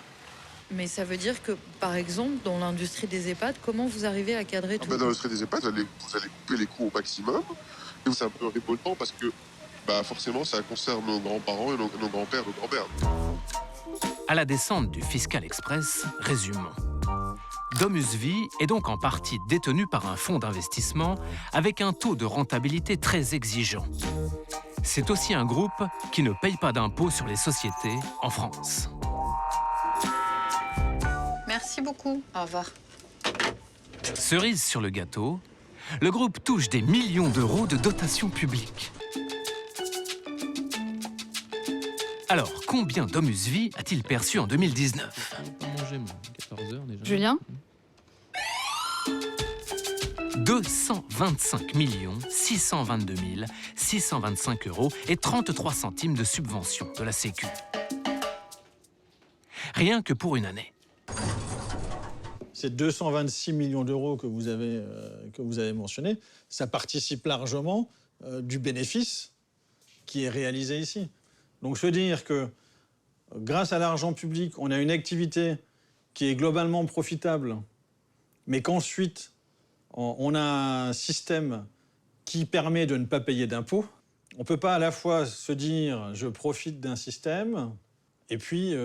Mais ça veut dire que, par exemple, dans l'industrie des EHPAD, comment vous arrivez à cadrer tout ça? Dans l'industrie des EHPAD, vous allez couper les coûts au maximum. Et c'est un peu révoltant parce que forcément, ça concerne nos grands-parents et nos grands-pères, nos grands-pères. À la descente du Fiscal Express, résumons. DomusVi est donc en partie détenu par un fonds d'investissement avec un taux de rentabilité très exigeant. C'est aussi un groupe qui ne paye pas d'impôts sur les sociétés en France. Merci beaucoup. Au revoir. Cerise sur le gâteau, le groupe touche des millions d'euros de dotations publiques. Alors, combien DomusVi a-t-il perçu en 2019 ? Julien ? 225 622 625 € et 33 centimes de subvention de la Sécu. Rien que pour une année. Ces 226 millions d'euros que vous avez mentionnés, ça participe largement du bénéfice qui est réalisé ici. Donc se dire que grâce à l'argent public, on a une activité qui est globalement profitable, mais qu'ensuite on a un système qui permet de ne pas payer d'impôts, on ne peut pas à la fois se dire je profite d'un système et puis et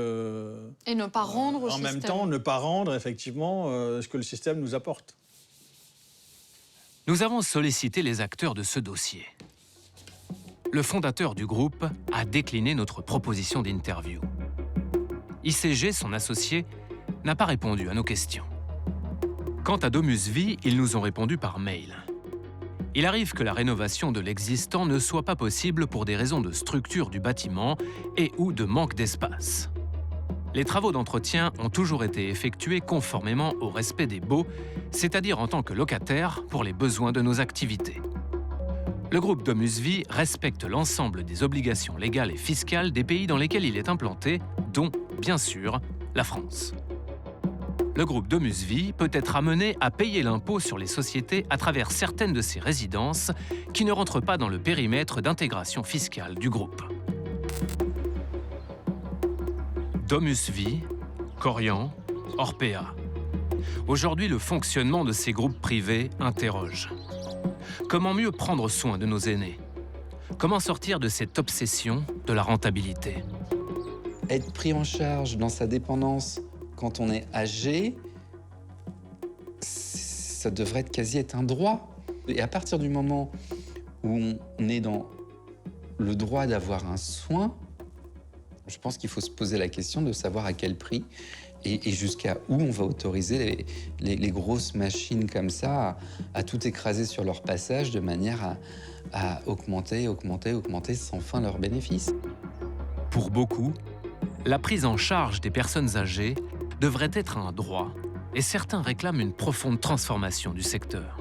ne pas rendre au système. En même temps, ne pas rendre effectivement ce que le système nous apporte. Nous avons sollicité les acteurs de ce dossier. Le fondateur du groupe a décliné notre proposition d'interview. ICG, son associé, n'a pas répondu à nos questions. Quant à DomusVi, ils nous ont répondu par mail. Il arrive que la rénovation de l'existant ne soit pas possible pour des raisons de structure du bâtiment et ou de manque d'espace. Les travaux d'entretien ont toujours été effectués conformément au respect des baux, c'est-à-dire en tant que locataire pour les besoins de nos activités. Le groupe DomusVi respecte l'ensemble des obligations légales et fiscales des pays dans lesquels il est implanté, dont, bien sûr, la France. Le groupe DomusVi peut être amené à payer l'impôt sur les sociétés à travers certaines de ses résidences qui ne rentrent pas dans le périmètre d'intégration fiscale du groupe. DomusVi, Korian, Orpea. Aujourd'hui, le fonctionnement de ces groupes privés interroge. Comment mieux prendre soin de nos aînés? Comment sortir de cette obsession de la rentabilité? Être pris en charge dans sa dépendance quand on est âgé, ça devrait quasi être un droit. Et à partir du moment où on est dans le droit d'avoir un soin, je pense qu'il faut se poser la question de savoir à quel prix et jusqu'à où on va autoriser les grosses machines comme ça à tout écraser sur leur passage de manière à augmenter sans fin leurs bénéfices. Pour beaucoup, la prise en charge des personnes âgées devrait être un droit et certains réclament une profonde transformation du secteur.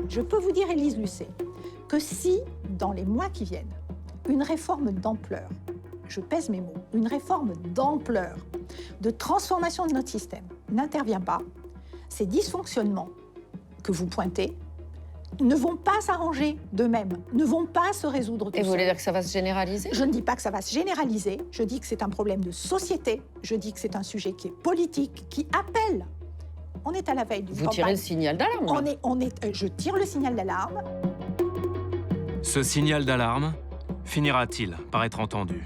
Je peux vous dire, Élise Lucet, que si, dans les mois qui viennent, une réforme d'ampleur, je pèse mes mots, une réforme d'ampleur, de transformation de notre système n'intervient pas, ces dysfonctionnements que vous pointez ne vont pas s'arranger d'eux-mêmes, ne vont pas se résoudre tout seuls. Et vous voulez dire que ça va se généraliser? Je ne dis pas que ça va se généraliser, je dis que c'est un problème de société, je dis que c'est un sujet qui est politique, qui appelle. On est à la veille d'une campagne. Vous tirez le signal d'alarme. Je tire le signal d'alarme. Ce signal d'alarme finira-t-il par être entendu ?